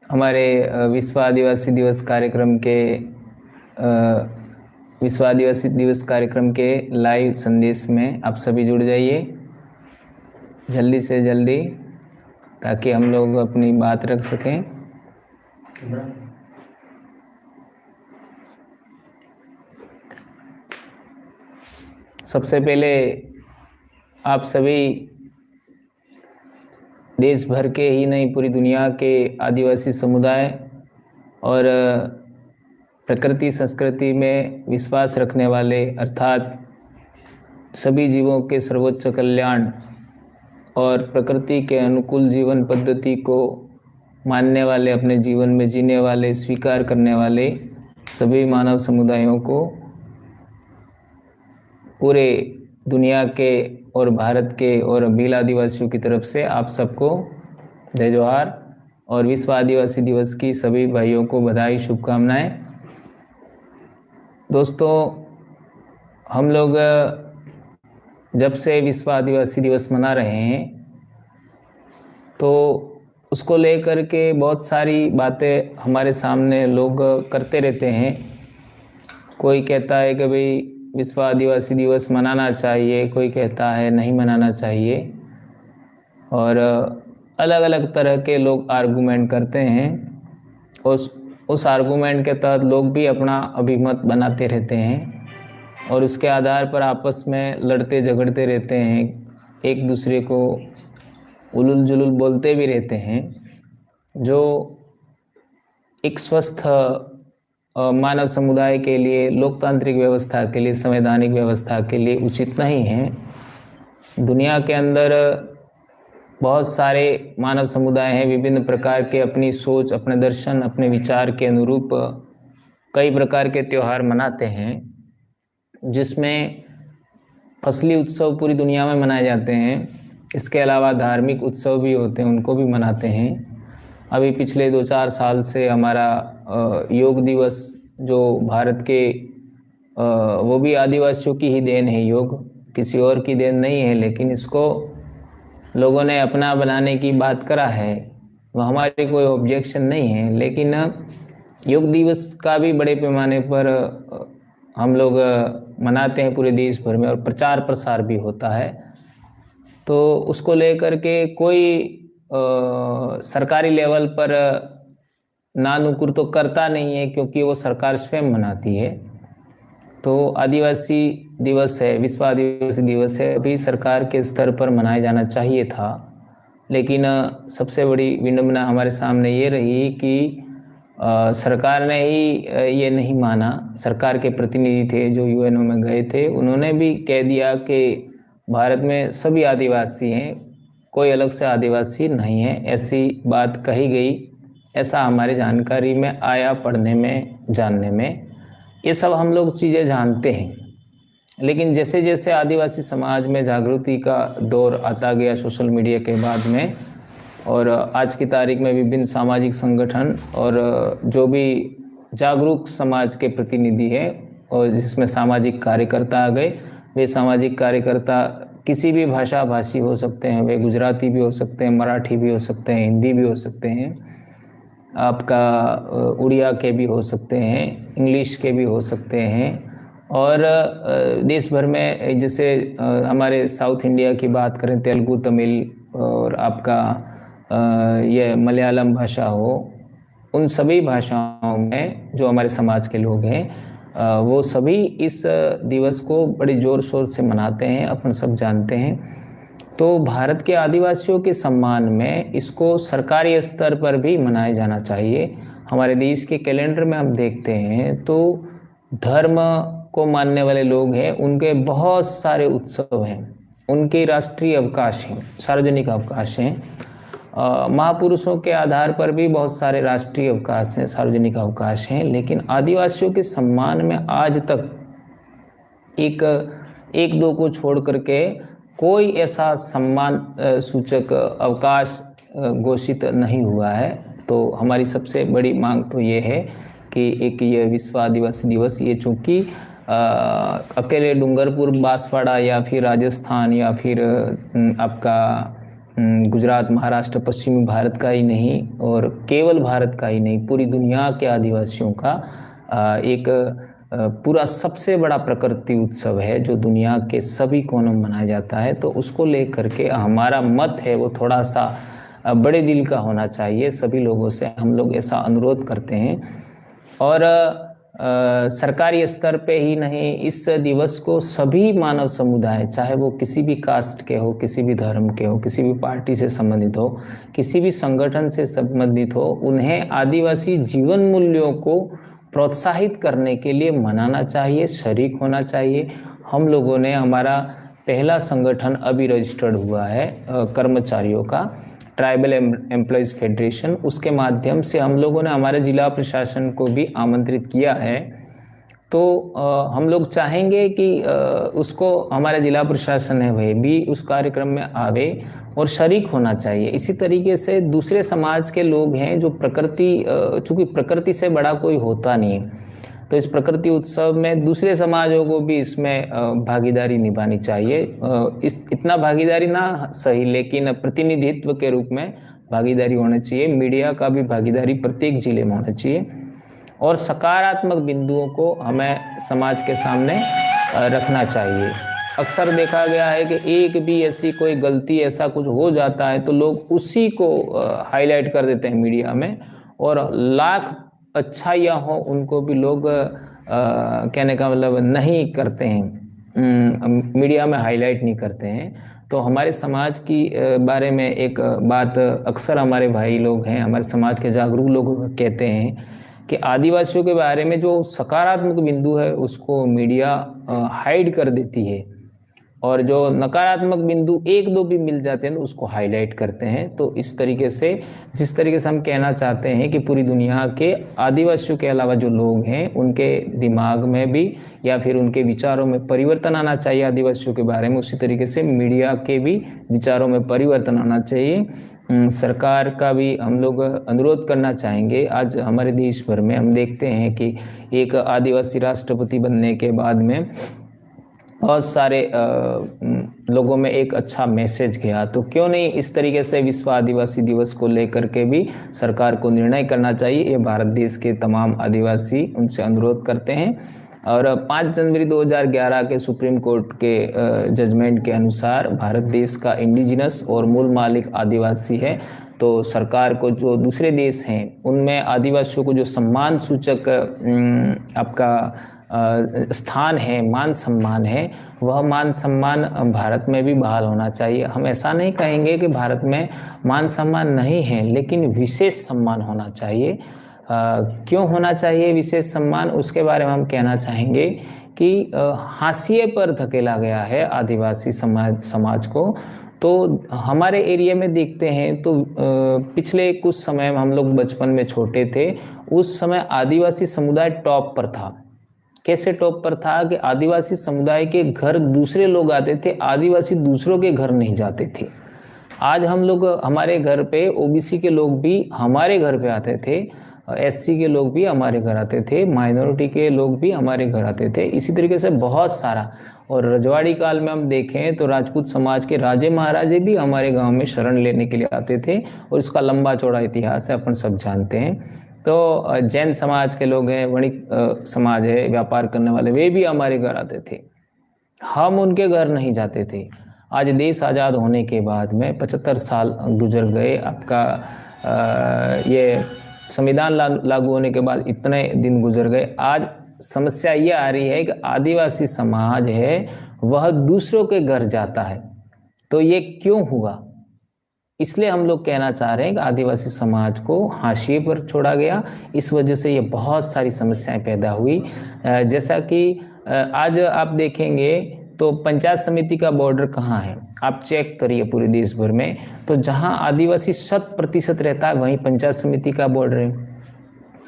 हमारे विश्व आदिवासी दिवस कार्यक्रम के लाइव संदेश में आप सभी जुड़ जाइए जल्दी से जल्दी, ताकि हम लोग अपनी बात रख सकें। सबसे पहले आप सभी देश भर के ही नहीं, पूरी दुनिया के आदिवासी समुदाय और प्रकृति संस्कृति में विश्वास रखने वाले, अर्थात सभी जीवों के सर्वोच्च कल्याण और प्रकृति के अनुकूल जीवन पद्धति को मानने वाले, अपने जीवन में जीने वाले, स्वीकार करने वाले सभी मानव समुदायों को पूरे दुनिया के और भारत के और भील आदिवासियों की तरफ से आप सबको जय जोहार और विश्व आदिवासी दिवस की सभी भाइयों को बधाई, शुभकामनाएं। दोस्तों, हम लोग जब से विश्व आदिवासी दिवस मना रहे हैं तो उसको लेकर के बहुत सारी बातें हमारे सामने लोग करते रहते हैं। कोई कहता है कि भाई विश्व आदिवासी दिवस मनाना चाहिए, कोई कहता है नहीं मनाना चाहिए, और अलग अलग तरह के लोग आर्गूमेंट करते हैं। उस आर्गूमेंट के तहत लोग भी अपना अभिमत बनाते रहते हैं और उसके आधार पर आपस में लड़ते झगड़ते रहते हैं, एक दूसरे को उलुल जुलुल बोलते भी रहते हैं, जो एक स्वस्थ मानव समुदाय के लिए, लोकतांत्रिक व्यवस्था के लिए, संवैधानिक व्यवस्था के लिए उचित नहीं है। दुनिया के अंदर बहुत सारे मानव समुदाय हैं, विभिन्न प्रकार के अपनी सोच, अपने दर्शन, अपने विचार के अनुरूप कई प्रकार के त्यौहार मनाते हैं, जिसमें फसली उत्सव पूरी दुनिया में मनाए जाते हैं। इसके अलावा धार्मिक उत्सव भी होते हैं, उनको भी मनाते हैं। अभी पिछले 2-4 साल से हमारा योग दिवस, जो भारत के वो भी आदिवासियों की ही देन है, योग किसी और की देन नहीं है, लेकिन इसको लोगों ने अपना बनाने की बात करा है, वह हमारी कोई ऑब्जेक्शन नहीं है। लेकिन योग दिवस का भी बड़े पैमाने पर हम लोग मनाते हैं पूरे देश भर में, और प्रचार प्रसार भी होता है। तो उसको लेकर के कोई सरकारी लेवल पर नानुकुर तो करता नहीं है, क्योंकि वो सरकार स्वयं मनाती है। तो आदिवासी दिवस है, विश्व आदिवासी दिवस है, अभी सरकार के स्तर पर मनाया जाना चाहिए था, लेकिन सबसे बड़ी विडंबना हमारे सामने ये रही कि सरकार ने ही ये नहीं माना। सरकार के प्रतिनिधि थे जो यूएनओ में गए थे, उन्होंने भी कह दिया कि भारत में सभी आदिवासी हैं, कोई अलग से आदिवासी नहीं है, ऐसी बात कही गई। ऐसा हमारी जानकारी में आया, पढ़ने में, जानने में। ये सब हम लोग चीज़ें जानते हैं, लेकिन जैसे जैसे आदिवासी समाज में जागृति का दौर आता गया सोशल मीडिया के बाद में, और आज की तारीख में विभिन्न सामाजिक संगठन और जो भी जागरूक समाज के प्रतिनिधि हैं, और जिसमें सामाजिक कार्यकर्ता आ गए, वे सामाजिक कार्यकर्ता किसी भी भाषा भाषी हो सकते हैं, वे गुजराती भी हो सकते हैं, मराठी भी हो सकते हैं, हिंदी भी हो सकते हैं, आपका उड़िया के भी हो सकते हैं, इंग्लिश के भी हो सकते हैं, और देश भर में जैसे हमारे साउथ इंडिया की बात करें, तेलुगु, तमिल और आपका ये मलयालम भाषा हो, उन सभी भाषाओं में जो हमारे समाज के लोग हैं वो सभी इस दिवस को बड़ी ज़ोर शोर से मनाते हैं, अपन सब जानते हैं। तो भारत के आदिवासियों के सम्मान में इसको सरकारी स्तर पर भी मनाया जाना चाहिए। हमारे देश के कैलेंडर में हम देखते हैं तो धर्म को मानने वाले लोग हैं, उनके बहुत सारे उत्सव हैं, उनके राष्ट्रीय अवकाश हैं, सार्वजनिक अवकाश हैं। महापुरुषों के आधार पर भी बहुत सारे राष्ट्रीय अवकाश हैं, सार्वजनिक अवकाश हैं, लेकिन आदिवासियों के सम्मान में आज तक एक दो को छोड़ करके कोई ऐसा सम्मान सूचक अवकाश घोषित नहीं हुआ है। तो हमारी सबसे बड़ी मांग तो ये है कि एक ये विश्व आदिवासी दिवस, ये चूँकि अकेले डूंगरपुर, बांसवाड़ा या फिर राजस्थान या फिर आपका गुजरात, महाराष्ट्र, पश्चिमी भारत का ही नहीं और केवल भारत का ही नहीं, पूरी दुनिया के आदिवासियों का एक पूरा सबसे बड़ा प्रकृति उत्सव है जो दुनिया के सभी कोनों में मनाया जाता है। तो उसको लेकर के हमारा मत है वो थोड़ा सा बड़े दिल का होना चाहिए। सभी लोगों से हम लोग ऐसा अनुरोध करते हैं और सरकारी स्तर पे ही नहीं, इस दिवस को सभी मानव समुदाय, चाहे वो किसी भी कास्ट के हो, किसी भी धर्म के हो, किसी भी पार्टी से संबंधित हो, किसी भी संगठन से संबंधित हो, उन्हें आदिवासी जीवन मूल्यों को प्रोत्साहित करने के लिए मनाना चाहिए, शरीक होना चाहिए। हम लोगों ने, हमारा पहला संगठन अभी रजिस्टर्ड हुआ है कर्मचारियों का, ट्राइबल एम्प्लॉयज़ फेडरेशन, उसके माध्यम से हम लोगों ने हमारे जिला प्रशासन को भी आमंत्रित किया है। तो हम लोग चाहेंगे कि उसको हमारे जिला प्रशासन है वह भी उस कार्यक्रम में आवे और शरीक होना चाहिए। इसी तरीके से दूसरे समाज के लोग हैं जो चूँकि प्रकृति से बड़ा कोई होता नहीं है, तो इस प्रकृति उत्सव में दूसरे समाजों को भी इसमें भागीदारी निभानी चाहिए। इतना भागीदारी ना सही, लेकिन प्रतिनिधित्व के रूप में भागीदारी होनी चाहिए। मीडिया का भी भागीदारी प्रत्येक जिले में होना चाहिए और सकारात्मक बिंदुओं को हमें समाज के सामने रखना चाहिए। अक्सर देखा गया है कि एक भी ऐसी कोई गलती, ऐसा कुछ हो जाता है तो लोग उसी को हाईलाइट कर देते हैं मीडिया में, और लाख अच्छाइयाँ हो उनको भी लोग कहने का मतलब नहीं करते हैं, मीडिया में हाईलाइट नहीं करते हैं। तो हमारे समाज की बारे में एक बात अक्सर हमारे भाई लोग हैं, हमारे समाज के जागरूक लोग कहते हैं कि आदिवासियों के बारे में जो सकारात्मक बिंदु है उसको मीडिया हाइड कर देती है, और जो नकारात्मक बिंदु एक दो भी मिल जाते हैं तो उसको हाईलाइट करते हैं। तो इस तरीके से, जिस तरीके से हम कहना चाहते हैं कि पूरी दुनिया के आदिवासियों के अलावा जो लोग हैं उनके दिमाग में भी या फिर उनके विचारों में परिवर्तन आना चाहिए आदिवासियों के बारे में, उसी तरीके से मीडिया के भी विचारों में परिवर्तन आना चाहिए। सरकार का भी हम लोग अनुरोध करना चाहेंगे। आज हमारे देश भर में हम देखते हैं कि एक आदिवासी राष्ट्रपति बनने के बाद में बहुत सारे लोगों में एक अच्छा मैसेज गया, तो क्यों नहीं इस तरीके से विश्व आदिवासी दिवस को लेकर के भी सरकार को निर्णय करना चाहिए। ये भारत देश के तमाम आदिवासी उनसे अनुरोध करते हैं। और 5 जनवरी 2011 के सुप्रीम कोर्ट के जजमेंट के अनुसार भारत देश का इंडिजिनस और मूल मालिक आदिवासी है। तो सरकार को, जो दूसरे देश हैं उनमें आदिवासियों को जो सम्मान सूचक आपका स्थान है, मान सम्मान है, वह मान सम्मान भारत में भी बहाल होना चाहिए। हम ऐसा नहीं कहेंगे कि भारत में मान सम्मान नहीं है, लेकिन विशेष सम्मान होना चाहिए। क्यों होना चाहिए विशेष सम्मान, उसके बारे में हम कहना चाहेंगे कि हाशिए पर धकेला गया है आदिवासी समाज को। तो हमारे एरिया में देखते हैं तो पिछले कुछ समय में, हम लोग बचपन में छोटे थे उस समय आदिवासी समुदाय टॉप पर था। कैसे टॉप पर था कि आदिवासी समुदाय के घर दूसरे लोग आते थे, आदिवासी दूसरों के घर नहीं जाते थे। आज हम लोग, हमारे घर पे ओबीसी के लोग भी हमारे घर पे आते थे, एससी के लोग भी हमारे घर आते थे, माइनॉरिटी के लोग भी हमारे घर आते थे। इसी तरीके से बहुत सारा, और रजवाड़ी काल में हम देखें तो राजपूत समाज के राजे महाराजे भी हमारे गांव में शरण लेने के लिए आते थे, और इसका लंबा चौड़ा इतिहास है, अपन सब जानते हैं। तो जैन समाज के लोग हैं, वणिक समाज है, व्यापार करने वाले, वे भी हमारे घर आते थे, हम उनके घर नहीं जाते थे। आज देश आज़ाद होने के बाद में 75 साल गुजर गए, आपका ये संविधान लागू होने के बाद इतने दिन गुजर गए। आज समस्या ये आ रही है कि आदिवासी समाज है वह दूसरों के घर जाता है। तो ये क्यों हुआ? इसलिए हम लोग कहना चाह रहे हैं कि आदिवासी समाज को हाशिए पर छोड़ा गया, इस वजह से ये बहुत सारी समस्याएं पैदा हुई। जैसा कि आज आप देखेंगे तो पंचायत समिति का बॉर्डर कहाँ है, आप चेक करिए पूरे देश भर में, तो जहाँ आदिवासी 100% रहता है वहीं पंचायत समिति का बॉर्डर है।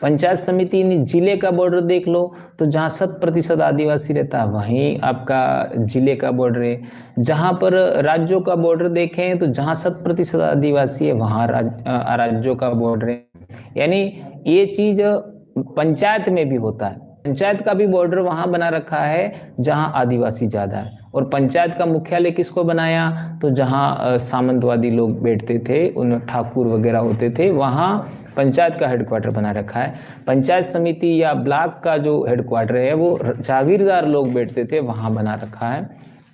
पंचायत समिति जिले का बॉर्डर देख लो तो जहाँ 100% आदिवासी रहता है वहीं आपका जिले का बॉर्डर है। जहाँ पर राज्यों का बॉर्डर देखें तो जहाँ 100% आदिवासी है वहाँ राज्यों का बॉर्डर है। यानी ये चीज़ पंचायत में भी होता है, पंचायत का भी बॉर्डर वहाँ बना रखा है जहाँ आदिवासी ज़्यादा है, और पंचायत का मुख्यालय किसको बनाया, तो जहाँ सामंतवादी लोग बैठते थे, उन ठाकुर वगैरह होते थे, वहाँ पंचायत का हेडक्वार्टर बना रखा है। पंचायत समिति या ब्लॉक का जो हेडक्वार्टर है वो जागीरदार लोग बैठते थे, वहाँ बना रखा है।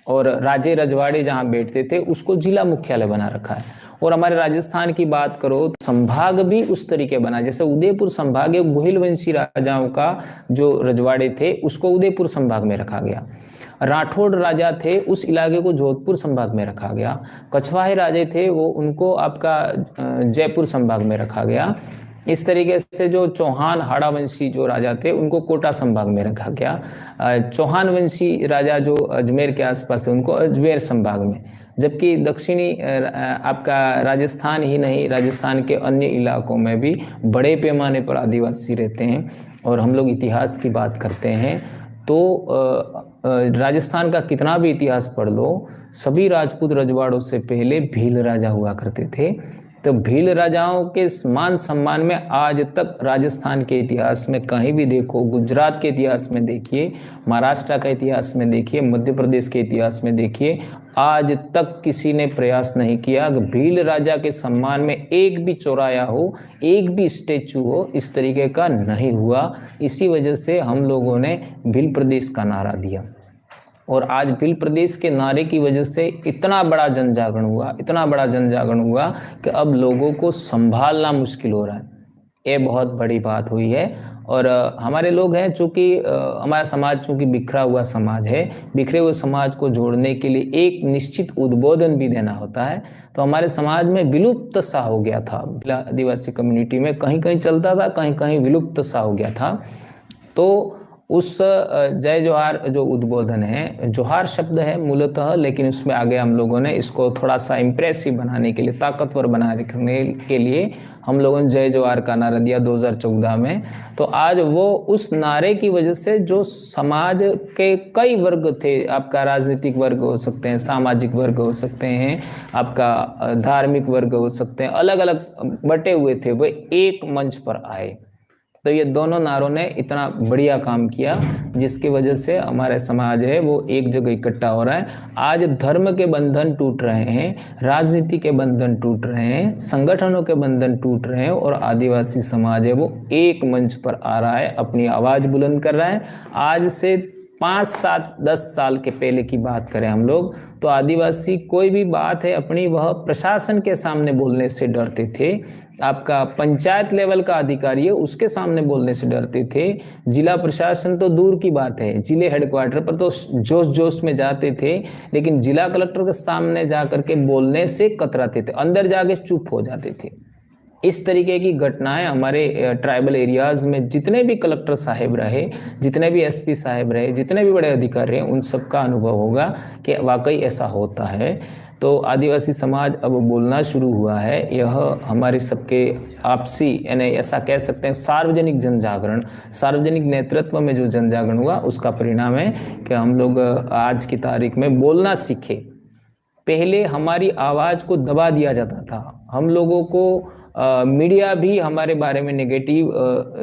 और राजे रजवाड़े जहाँ बैठते थे उसको जिला मुख्यालय बना रखा है। और हमारे राजस्थान की बात करो तो संभाग भी उस तरीके बना, जैसे उदयपुर संभाग है, गोहिल वंशी राजाओं का जो रजवाड़े थे उसको उदयपुर संभाग में रखा गया। राठौड़ राजा थे, उस इलाके को जोधपुर संभाग में रखा गया। कछवाहे राजे थे, वो उनको आपका जयपुर संभाग में रखा गया। इस तरीके से जो चौहान हाड़ा वंशी जो राजा थे उनको कोटा संभाग में रखा गया। चौहान वंशी राजा जो अजमेर के आसपास थे उनको अजमेर संभाग में, जबकि दक्षिणी आपका राजस्थान ही नहीं, राजस्थान के अन्य इलाकों में भी बड़े पैमाने पर आदिवासी रहते हैं। और हम लोग इतिहास की बात करते हैं तो राजस्थान का कितना भी इतिहास पढ़ लो, सभी राजपूत रजवाड़ों से पहले भील राजा हुआ करते थे। तो भील राजाओं के मान सम्मान में आज तक राजस्थान के इतिहास में कहीं भी देखो, गुजरात के इतिहास में देखिए, महाराष्ट्र का इतिहास में देखिए, मध्य प्रदेश के इतिहास में देखिए, आज तक किसी ने प्रयास नहीं किया कि भील राजा के सम्मान में एक भी चौराया हो, एक भी स्टैचू हो, इस तरीके का नहीं हुआ। इसी वजह से हम लोगों ने भील प्रदेश का नारा दिया। और आज भील प्रदेश के नारे की वजह से इतना बड़ा जन जागरण हुआ, इतना बड़ा जन जागरण हुआ कि अब लोगों को संभालना मुश्किल हो रहा है। ये बहुत बड़ी बात हुई है। और हमारे लोग हैं, चूँकि हमारा समाज चूँकि बिखरा हुआ समाज है, बिखरे हुए समाज को जोड़ने के लिए एक निश्चित उद्बोधन भी देना होता है। तो हमारे समाज में विलुप्त सा हो गया था, आदिवासी कम्युनिटी में कहीं कहीं चलता था, कहीं कहीं विलुप्त सा हो गया था। तो उस जय जोहार जो उद्बोधन है, जोहार शब्द है मूलतः, लेकिन उसमें आगे हम लोगों ने इसको थोड़ा सा इम्प्रेसिव बनाने के लिए, ताकतवर बनाने के लिए हम लोगों ने जय जोहार का नारा दिया 2014 में। तो आज वो उस नारे की वजह से जो समाज के कई वर्ग थे, आपका राजनीतिक वर्ग हो सकते हैं, सामाजिक वर्ग हो सकते हैं, आपका धार्मिक वर्ग हो सकते हैं, अलग अलग बटे हुए थे, वो एक मंच पर आए। तो ये दोनों नारों ने इतना बढ़िया काम किया जिसकी वजह से हमारे समाज है वो एक जगह इकट्ठा हो रहा है। आज धर्म के बंधन टूट रहे हैं, राजनीति के बंधन टूट रहे हैं, संगठनों के बंधन टूट रहे हैं, और आदिवासी समाज है वो एक मंच पर आ रहा है, अपनी आवाज़ बुलंद कर रहा है। आज से 5, 7, 10 साल के पहले की बात करें हम लोग, तो आदिवासी कोई भी बात है अपनी, वह प्रशासन के सामने बोलने से डरते थे। आपका पंचायत लेवल का अधिकारी है उसके सामने बोलने से डरते थे। जिला प्रशासन तो दूर की बात है, जिले हेडक्वार्टर पर तो जोश जोश में जाते थे, लेकिन जिला कलेक्टर के सामने जा करके बोलने से कतराते थे, अंदर जाके चुप हो जाते थे। इस तरीके की घटनाएं हमारे ट्राइबल एरियाज़ में जितने भी कलेक्टर साहब रहे, जितने भी एसपी साहब रहे, जितने भी बड़े अधिकारी हैं, उन सब का अनुभव होगा कि वाकई ऐसा होता है। तो आदिवासी समाज अब बोलना शुरू हुआ है। यह हमारे सबके आपसी, यानी ऐसा कह सकते हैं सार्वजनिक जन जागरण, सार्वजनिक नेतृत्व में जो जन जागरण हुआ उसका परिणाम है कि हम लोग आज की तारीख में बोलना सीखे। पहले हमारी आवाज़ को दबा दिया जाता था, हम लोगों को मीडिया भी हमारे बारे में नेगेटिव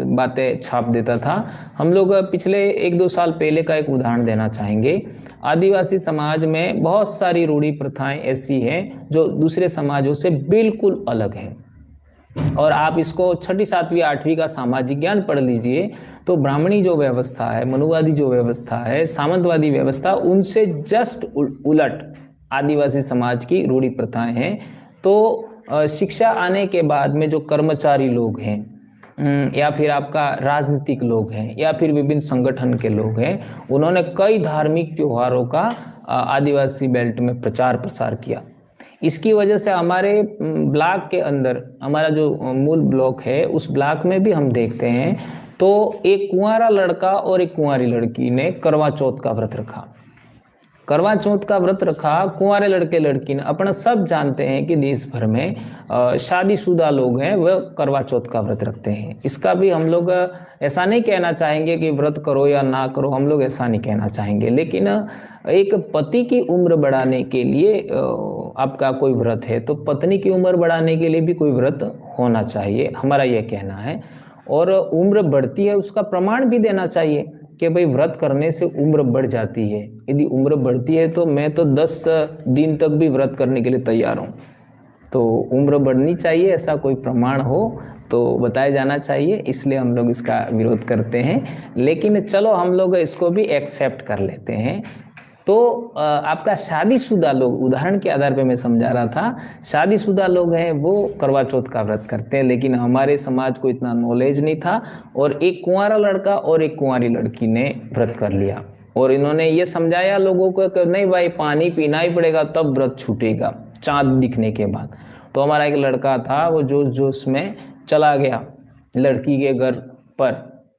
बातें छाप देता था। हम लोग पिछले 1-2 साल पहले का एक उदाहरण देना चाहेंगे। आदिवासी समाज में बहुत सारी रूढ़ी प्रथाएं ऐसी हैं जो दूसरे समाजों से बिल्कुल अलग हैं। और आप इसको 6ठी 7वीं 8वीं का सामाजिक ज्ञान पढ़ लीजिए तो ब्राह्मणी जो व्यवस्था है, मनुवादी जो व्यवस्था है, सामंतवादी व्यवस्था, उनसे जस्ट उलट आदिवासी समाज की रूढ़ी प्रथाएं हैं। तो शिक्षा आने के बाद में जो कर्मचारी लोग हैं या फिर आपका राजनीतिक लोग हैं या फिर विभिन्न संगठन के लोग हैं, उन्होंने कई धार्मिक त्योहारों का आदिवासी बेल्ट में प्रचार प्रसार किया। इसकी वजह से हमारे ब्लॉक के अंदर, हमारा जो मूल ब्लॉक है उस ब्लॉक में भी हम देखते हैं तो एक कुंवारा लड़का और एक कुंवारी लड़की ने करवा चौथ का व्रत रखा। करवा चौथ का व्रत रखा कुंवारे लड़के लड़की ने। अपना सब जानते हैं कि देश भर में शादीशुदा लोग हैं वह करवा चौथ का व्रत रखते हैं। इसका भी हम लोग ऐसा नहीं कहना चाहेंगे कि व्रत करो या ना करो, हम लोग ऐसा नहीं कहना चाहेंगे, लेकिन एक पति की उम्र बढ़ाने के लिए आपका कोई व्रत है तो पत्नी की उम्र बढ़ाने के लिए भी कोई व्रत होना चाहिए, हमारा यह कहना है। और उम्र बढ़ती है उसका प्रमाण भी देना चाहिए। कि भाई व्रत करने से उम्र बढ़ जाती है। यदि उम्र बढ़ती है तो मैं तो 10 दिन तक भी व्रत करने के लिए तैयार हूँ। तो उम्र बढ़नी चाहिए, ऐसा कोई प्रमाण हो तो बताया जाना चाहिए, इसलिए हम लोग इसका विरोध करते हैं। लेकिन चलो हम लोग इसको भी एक्सेप्ट कर लेते हैं। तो आपका शादीशुदा लोग, उदाहरण के आधार पे मैं समझा रहा था, शादीशुदा लोग हैं वो करवा चौथ का व्रत करते हैं, लेकिन हमारे समाज को इतना नॉलेज नहीं था और एक कुंवारा लड़का और एक कुंवारी लड़की ने व्रत कर लिया और इन्होंने ये समझाया लोगों को कि नहीं भाई पानी पीना ही पड़ेगा तब व्रत छूटेगा चाँद दिखने के बाद। तो हमारा एक लड़का था वो जोश जोश में चला गया लड़की के घर पर,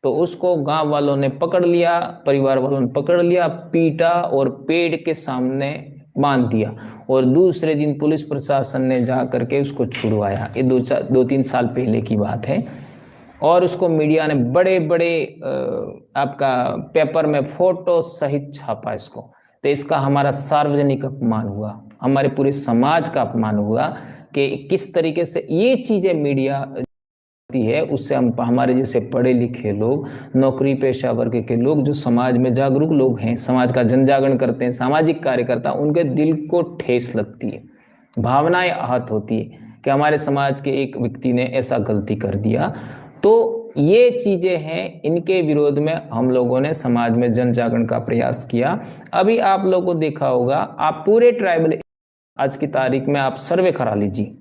तो उसको गांव वालों ने पकड़ लिया, परिवार वालों ने पकड़ लिया, पीटा और पेड़ के सामने बांध दिया और दूसरे दिन पुलिस प्रशासन ने जा करके उसको छुड़वाया। ये 2-3 साल पहले की बात है और उसको मीडिया ने बड़े बड़े आपका पेपर में फोटो सहित छापा इसको। तो इसका हमारा सार्वजनिक अपमान हुआ, हमारे पूरे समाज का अपमान हुआ कि किस तरीके से ये चीज़ें मीडिया है, उससे हम हमारे जैसे पढ़े लिखे लोग, नौकरी पेशा वर्ग के लोग, जो समाज में जागरूक लोग हैं, समाज का जन जागरण करते हैं, सामाजिक कार्यकर्ता, उनके दिल को ठेस लगती है, भावनाएं आहत होती है कि हमारे समाज के एक व्यक्ति ने ऐसा गलती कर दिया। तो ये चीज़ें हैं, इनके विरोध में हम लोगों ने समाज में जन जागरण का प्रयास किया। अभी आप लोगों को देखा होगा, आप पूरे ट्राइबल आज की तारीख में आप सर्वे करा लीजिए,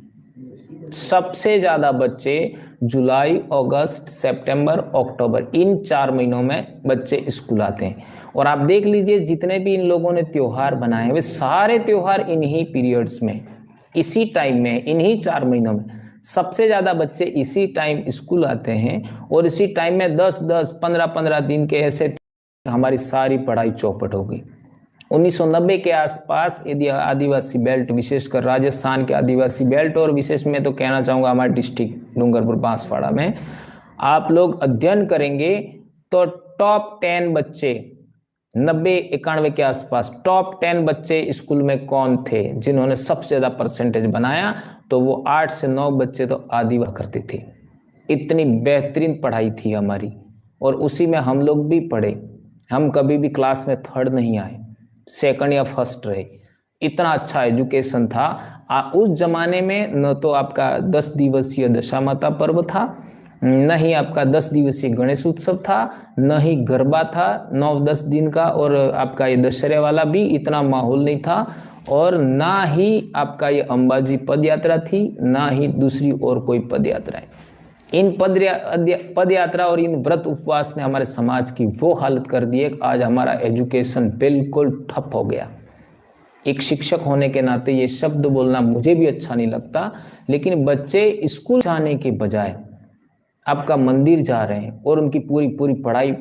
सबसे ज़्यादा बच्चे जुलाई, अगस्त, सितंबर, अक्टूबर, इन 4 महीनों में बच्चे स्कूल आते हैं। और आप देख लीजिए जितने भी इन लोगों ने त्यौहार बनाए वे सारे त्यौहार इन्हीं पीरियड्स में, इसी टाइम में, इन्हीं 4 महीनों में सबसे ज़्यादा बच्चे इसी टाइम स्कूल आते हैं और इसी टाइम में 10-10, 15-15 दिन के ऐसे हमारी सारी पढ़ाई चौपट हो गई। 1990 के आसपास यदि आदिवासी बेल्ट, विशेषकर राजस्थान के आदिवासी बेल्ट और विशेष में तो कहना चाहूँगा हमारे डिस्ट्रिक्ट डूंगरपुर बांसवाड़ा में आप लोग अध्ययन करेंगे तो टॉप 10 बच्चे 90-91 के आसपास टॉप 10 बच्चे स्कूल में कौन थे जिन्होंने सबसे ज़्यादा परसेंटेज बनाया, तो वो 8 से 9 बच्चे तो आदिवासी करते थे। इतनी बेहतरीन पढ़ाई थी हमारी और उसी में हम लोग भी पढ़े। हम कभी भी क्लास में थर्ड नहीं आए, सेकंड या फर्स्ट रहे, इतना अच्छा एजुकेशन था। उस जमाने में न तो आपका 10 दिवसीय दशामाता पर्व था, न ही आपका 10 दिवसीय गणेश उत्सव था, न ही गरबा था 9-10 दिन का, और आपका ये दशहरे वाला भी इतना माहौल नहीं था, और ना ही आपका ये अंबाजी पद यात्रा थी, ना ही दूसरी और कोई पद यात्राएं। इन पद यात्रा और इन व्रत उपवास ने हमारे समाज की वो हालत कर दी है कि आज हमारा एजुकेशन बिल्कुल ठप हो गया। एक शिक्षक होने के नाते ये शब्द बोलना मुझे भी अच्छा नहीं लगता, लेकिन बच्चे स्कूल जाने के बजाय आपका मंदिर जा रहे हैं और उनकी पूरी पढ़ाई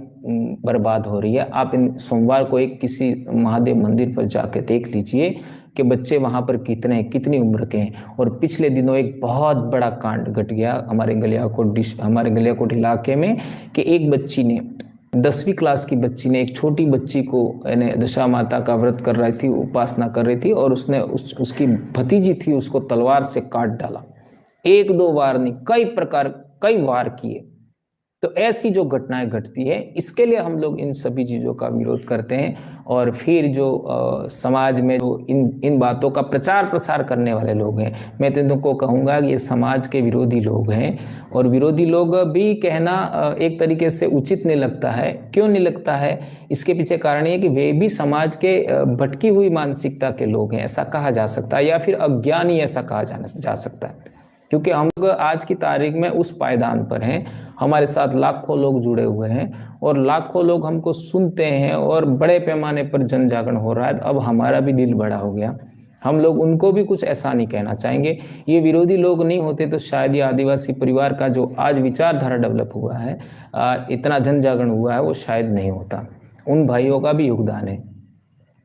बर्बाद हो रही है। आप इन सोमवार को एक किसी महादेव मंदिर पर जाकर देख लीजिए कि बच्चे वहाँ पर कितनी उम्र के हैं। और पिछले दिनों एक बहुत बड़ा कांड घट गया हमारे गलियाकोट इलाके में कि एक बच्ची ने 10वीं क्लास की बच्ची ने, एक छोटी बच्ची को यानी दशा माता का व्रत कर रही थी, उपासना कर रही थी, और उसने उसकी भतीजी थी उसको तलवार से काट डाला। 1-2 बार नहीं, कई वार किए। तो ऐसी जो घटनाएं घटती है, इसके लिए हम लोग इन सभी चीज़ों का विरोध करते हैं। और फिर जो समाज में जो इन बातों का प्रचार प्रसार करने वाले लोग हैं, मैं तो इनको कहूँगा कि ये समाज के विरोधी लोग हैं। और विरोधी लोग भी कहना एक तरीके से उचित नहीं लगता है। क्यों नहीं लगता है? इसके पीछे कारण ये कि वे भी समाज के भटकी हुई मानसिकता के लोग हैं, ऐसा कहा जा सकता है, या फिर अज्ञानी ऐसा कहा जा सकता है। क्योंकि हम लोग आज की तारीख में उस पायदान पर हैं, हमारे साथ लाखों लोग जुड़े हुए हैं और लाखों लोग हमको सुनते हैं और बड़े पैमाने पर जन जागरण हो रहा है। अब हमारा भी दिल बड़ा हो गया, हम लोग उनको भी कुछ ऐसा नहीं कहना चाहेंगे। ये विरोधी लोग नहीं होते तो शायद ये आदिवासी परिवार का जो आज विचारधारा डेवलप हुआ है, इतना जन जागरण हुआ है, वो शायद नहीं होता। उन भाइयों का भी योगदान है।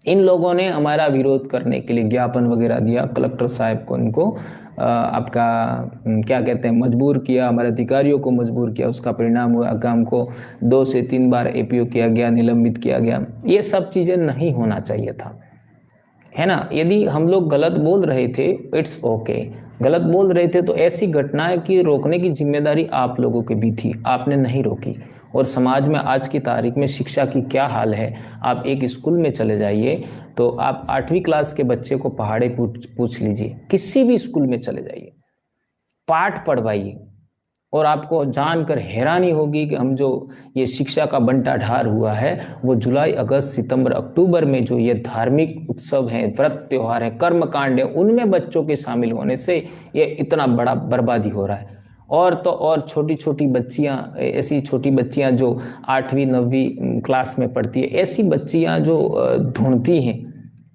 इन लोगों ने हमारा विरोध करने के लिए ज्ञापन वगैरह दिया, कलेक्टर साहब को इनको आपका क्या कहते हैं मजबूर किया, हमारे अधिकारियों को मजबूर किया। उसका परिणाम हुआ कि हमको 2 से 3 बार एपीओ किया गया, निलंबित किया गया। ये सब चीज़ें नहीं होना चाहिए था, है ना। यदि हम लोग गलत बोल रहे थे, इट्स ओके, गलत बोल रहे थे तो ऐसी घटनाएं की रोकने की जिम्मेदारी आप लोगों की भी थी, आपने नहीं रोकी। और समाज में आज की तारीख में शिक्षा की क्या हाल है। आप एक स्कूल में चले जाइए तो आप 8वीं क्लास के बच्चे को पहाड़े पूछ लीजिए, किसी भी स्कूल में चले जाइए, पाठ पढ़वाइए, और आपको जानकर हैरानी होगी कि हम जो ये शिक्षा का बंटाढार हुआ है वो जुलाई, अगस्त, सितंबर, अक्टूबर में जो ये धार्मिक उत्सव हैं, व्रत त्योहार हैं, कर्म कांड हैं, उनमें बच्चों के शामिल होने से ये इतना बड़ा बर्बादी हो रहा है। और तो और छोटी छोटी बच्चियाँ, ऐसी छोटी बच्चियाँ जो 8वीं 9वीं क्लास में पढ़ती है, ऐसी बच्चियाँ जो ढूंढती हैं,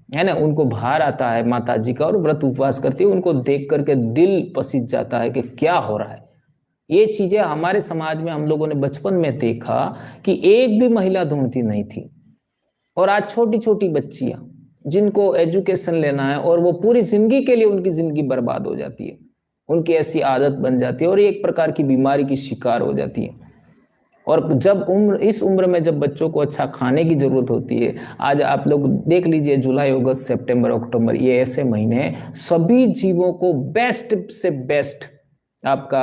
है ना, उनको भार आता है माता जी का और व्रत उपवास करती है, उनको देख करके दिल पसीज जाता है कि क्या हो रहा है। ये चीज़ें हमारे समाज में हम लोगों ने बचपन में देखा कि एक भी महिला ढूंढती नहीं थी, और आज छोटी छोटी बच्चियां जिनको एजुकेशन लेना है और वो पूरी जिंदगी के लिए उनकी जिंदगी बर्बाद हो जाती है, उनकी ऐसी आदत बन जाती है और एक प्रकार की बीमारी की शिकार हो जाती है। और जब इस उम्र में जब बच्चों को अच्छा खाने की जरूरत होती है, आज आप लोग देख लीजिए जुलाई, अगस्त, सितंबर, अक्टूबर, ये ऐसे महीने हैं, सभी जीवों को बेस्ट से बेस्ट आपका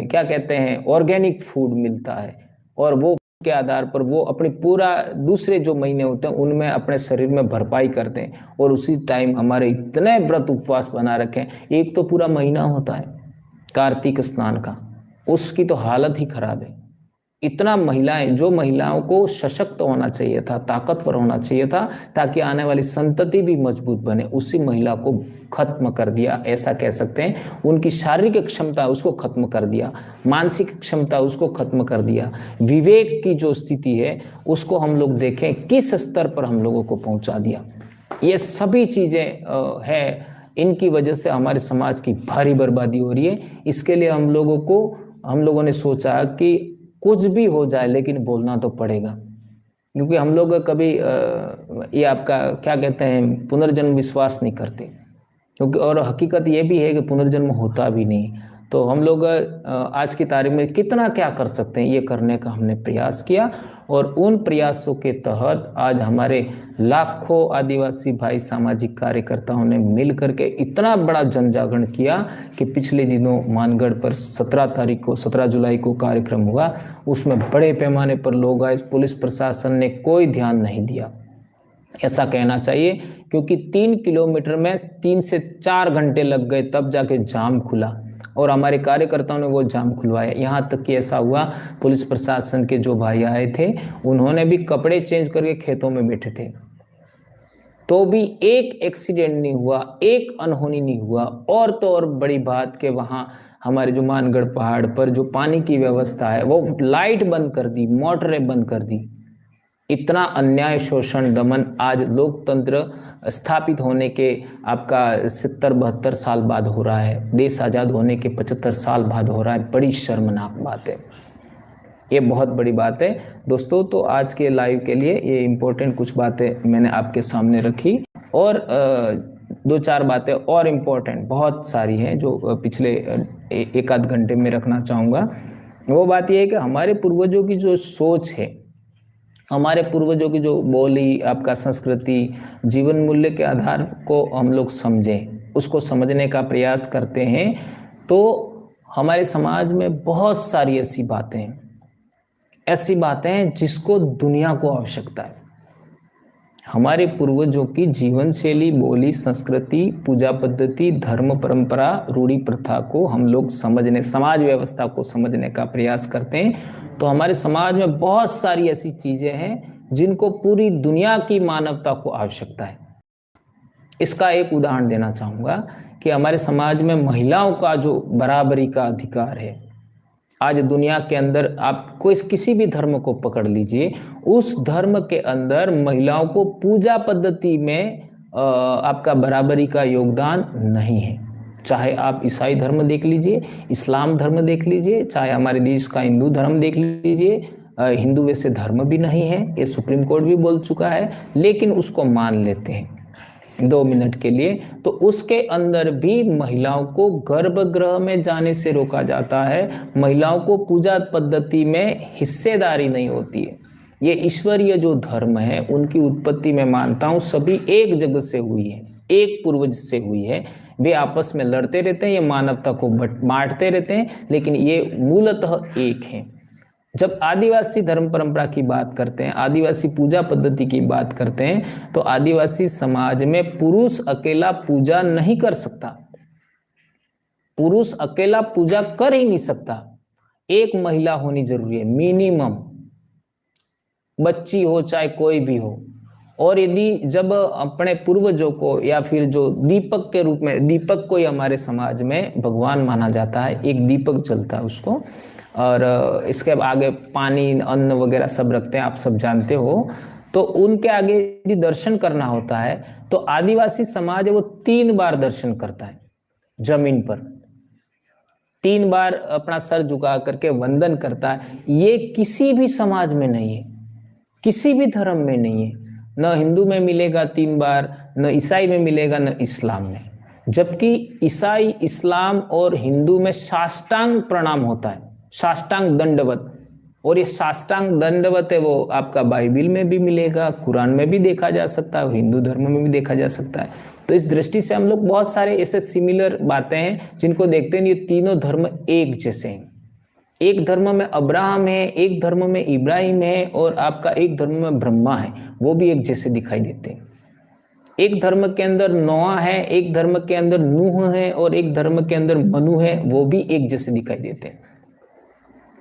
क्या कहते हैं ऑर्गेनिक फूड मिलता है, और वो के आधार पर वो अपनी पूरा दूसरे जो महीने होते हैं उनमें अपने शरीर में भरपाई करते हैं। और उसी टाइम हमारे इतने व्रत उपवास बना रखे हैं, एक तो पूरा महीना होता है कार्तिक स्नान का, उसकी तो हालत ही खराब है। इतना महिलाओं को सशक्त होना चाहिए था, ताकतवर होना चाहिए था, ताकि आने वाली संतति भी मजबूत बने, उसी महिला को खत्म कर दिया, ऐसा कह सकते हैं। उनकी शारीरिक क्षमता उसको खत्म कर दिया, मानसिक क्षमता उसको खत्म कर दिया, विवेक की जो स्थिति है उसको हम लोग देखें किस स्तर पर हम लोगों को पहुंचा दिया। ये सभी चीज़ें है, इनकी वजह से हमारे समाज की भारी बर्बादी हो रही है। इसके लिए हम लोगों ने सोचा कि कुछ भी हो जाए लेकिन बोलना तो पड़ेगा, क्योंकि हम लोग कभी ये आपका क्या कहते हैं पुनर्जन्म विश्वास नहीं करते, क्योंकि और हकीकत ये भी है कि पुनर्जन्म होता भी नहीं। तो हम लोग आज की तारीख में कितना क्या कर सकते हैं ये करने का हमने प्रयास किया, और उन प्रयासों के तहत आज हमारे लाखों आदिवासी भाई सामाजिक कार्यकर्ताओं ने मिल करके इतना बड़ा जन जागरण किया कि पिछले दिनों मानगढ़ पर 17 जुलाई को कार्यक्रम हुआ, उसमें बड़े पैमाने पर लोग आए। पुलिस प्रशासन ने कोई ध्यान नहीं दिया, ऐसा कहना चाहिए, क्योंकि 3 किलोमीटर में 3 से 4 घंटे लग गए तब जाके जाम खुला, और हमारे कार्यकर्ताओं ने वो जाम खुलवाया। यहाँ तक कि ऐसा हुआ पुलिस प्रशासन के जो भाई आए थे उन्होंने भी कपड़े चेंज करके खेतों में बैठे थे, तो भी एक एक्सीडेंट नहीं हुआ, एक अनहोनी नहीं हुआ। और तो और बड़ी बात कि वहाँ हमारे जो मानगढ़ पहाड़ पर जो पानी की व्यवस्था है वो लाइट बंद कर दी, मोटरें बंद कर दी। इतना अन्याय, शोषण, दमन आज लोकतंत्र स्थापित होने के आपका 70-72 साल बाद हो रहा है, देश आज़ाद होने के 75 साल बाद हो रहा है। बड़ी शर्मनाक बात है, ये बहुत बड़ी बात है दोस्तों। तो आज के लाइव के लिए ये इम्पोर्टेंट कुछ बातें मैंने आपके सामने रखी, और 2-4 बातें और इम्पोर्टेंट बहुत सारी हैं जो पिछले 1-आध घंटे में रखना चाहूँगा। वो बात ये है कि हमारे पूर्वजों की जो सोच है, हमारे पूर्वजों की जो बोली, आपका संस्कृति, जीवन मूल्य के आधार को हम लोग समझें, उसको समझने का प्रयास करते हैं, तो हमारे समाज में बहुत सारी ऐसी बातें हैं जिसको दुनिया को आवश्यकता है। हमारे पूर्वजों की जीवन शैली, बोली, संस्कृति, पूजा पद्धति, धर्म, परंपरा, रूढ़ी प्रथा को हम लोग समझने, समाज व्यवस्था को समझने का प्रयास करते हैं। तो हमारे समाज में बहुत सारी ऐसी चीज़ें हैं जिनको पूरी दुनिया की मानवता को आवश्यकता है। इसका एक उदाहरण देना चाहूँगा कि हमारे समाज में महिलाओं का जो बराबरी का अधिकार है, आज दुनिया के अंदर आप किसी भी धर्म को पकड़ लीजिए, उस धर्म के अंदर महिलाओं को पूजा पद्धति में आपका बराबरी का योगदान नहीं है। चाहे आप ईसाई धर्म देख लीजिए, इस्लाम धर्म देख लीजिए, चाहे हमारे देश का हिंदू धर्म देख लीजिए। हिंदू वैसे धर्म भी नहीं है, ये सुप्रीम कोर्ट भी बोल चुका है, लेकिन उसको मान लेते हैं 2 मिनट के लिए। तो उसके अंदर भी महिलाओं को गर्भगृह में जाने से रोका जाता है, महिलाओं को पूजा पद्धति में हिस्सेदारी नहीं होती है। ये ईश्वरीय जो धर्म है उनकी उत्पत्ति में मानता हूँ सभी एक जगह से हुई है, एक पूर्वज से हुई है। वे आपस में लड़ते रहते हैं, ये मानवता को बांटते रहते हैं, लेकिन ये मूलतः एक हैं। जब आदिवासी धर्म परंपरा की बात करते हैं, आदिवासी पूजा पद्धति की बात करते हैं, तो आदिवासी समाज में पुरुष अकेला पूजा नहीं कर सकता, पुरुष अकेला पूजा कर ही नहीं सकता, एक महिला होनी जरूरी है मिनिमम, बच्ची हो चाहे कोई भी हो। और यदि जब अपने पूर्वजों को या फिर जो दीपक के रूप में, दीपक को ही हमारे समाज में भगवान माना जाता है, एक दीपक जलता है उसको, और इसके आगे पानी अन्न वगैरह सब रखते हैं, आप सब जानते हो। तो उनके आगे यदि दर्शन करना होता है तो आदिवासी समाज वो 3 बार दर्शन करता है जमीन पर, 3 बार अपना सर झुका करके वंदन करता है। ये किसी भी समाज में नहीं है, किसी भी धर्म में नहीं है, न हिंदू में मिलेगा 3 बार, न ईसाई में मिलेगा, न इस्लाम में। जबकि ईसाई, इस्लाम और हिंदू में साष्टांग प्रणाम होता है, साष्टांग दंडवत, और ये साष्टांग दंडवत है वो आपका बाइबिल में भी मिलेगा, कुरान में भी देखा जा सकता है, हिंदू धर्म में भी देखा जा सकता है। तो इस दृष्टि से हम लोग बहुत सारे ऐसे सिमिलर बातें हैं जिनको देखते हैं, ये तीनों धर्म एक जैसे हैं। एक धर्म में अब्राहम है, एक धर्म में इब्राहिम है, और आपका एक धर्म में ब्रह्मा है, वो भी एक जैसे दिखाई देते हैं। एक धर्म के अंदर नोआ है, एक धर्म के अंदर नूह है, और एक धर्म के अंदर मनु है, वो भी एक जैसे दिखाई देते हैं।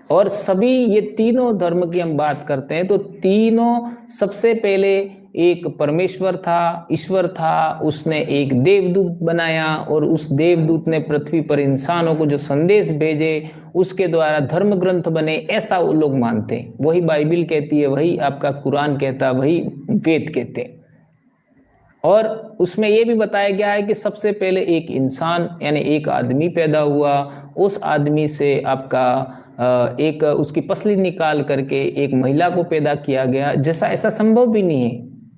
और सभी ये तीनों धर्म की हम बात करते हैं तो तीनों, सबसे पहले एक परमेश्वर था, ईश्वर था, उसने एक देवदूत बनाया, और उस देवदूत ने पृथ्वी पर इंसानों को जो संदेश भेजे उसके द्वारा धर्म ग्रंथ बने, ऐसा वो लोग मानते हैं। वही बाइबिल कहती है, वही आपका कुरान कहता है, वही वेद कहते हैं। और उसमें ये भी बताया गया है कि सबसे पहले एक इंसान यानी एक आदमी पैदा हुआ, उस आदमी से आपका एक उसकी पसली निकाल करके एक महिला को पैदा किया गया। जैसा ऐसा संभव भी नहीं है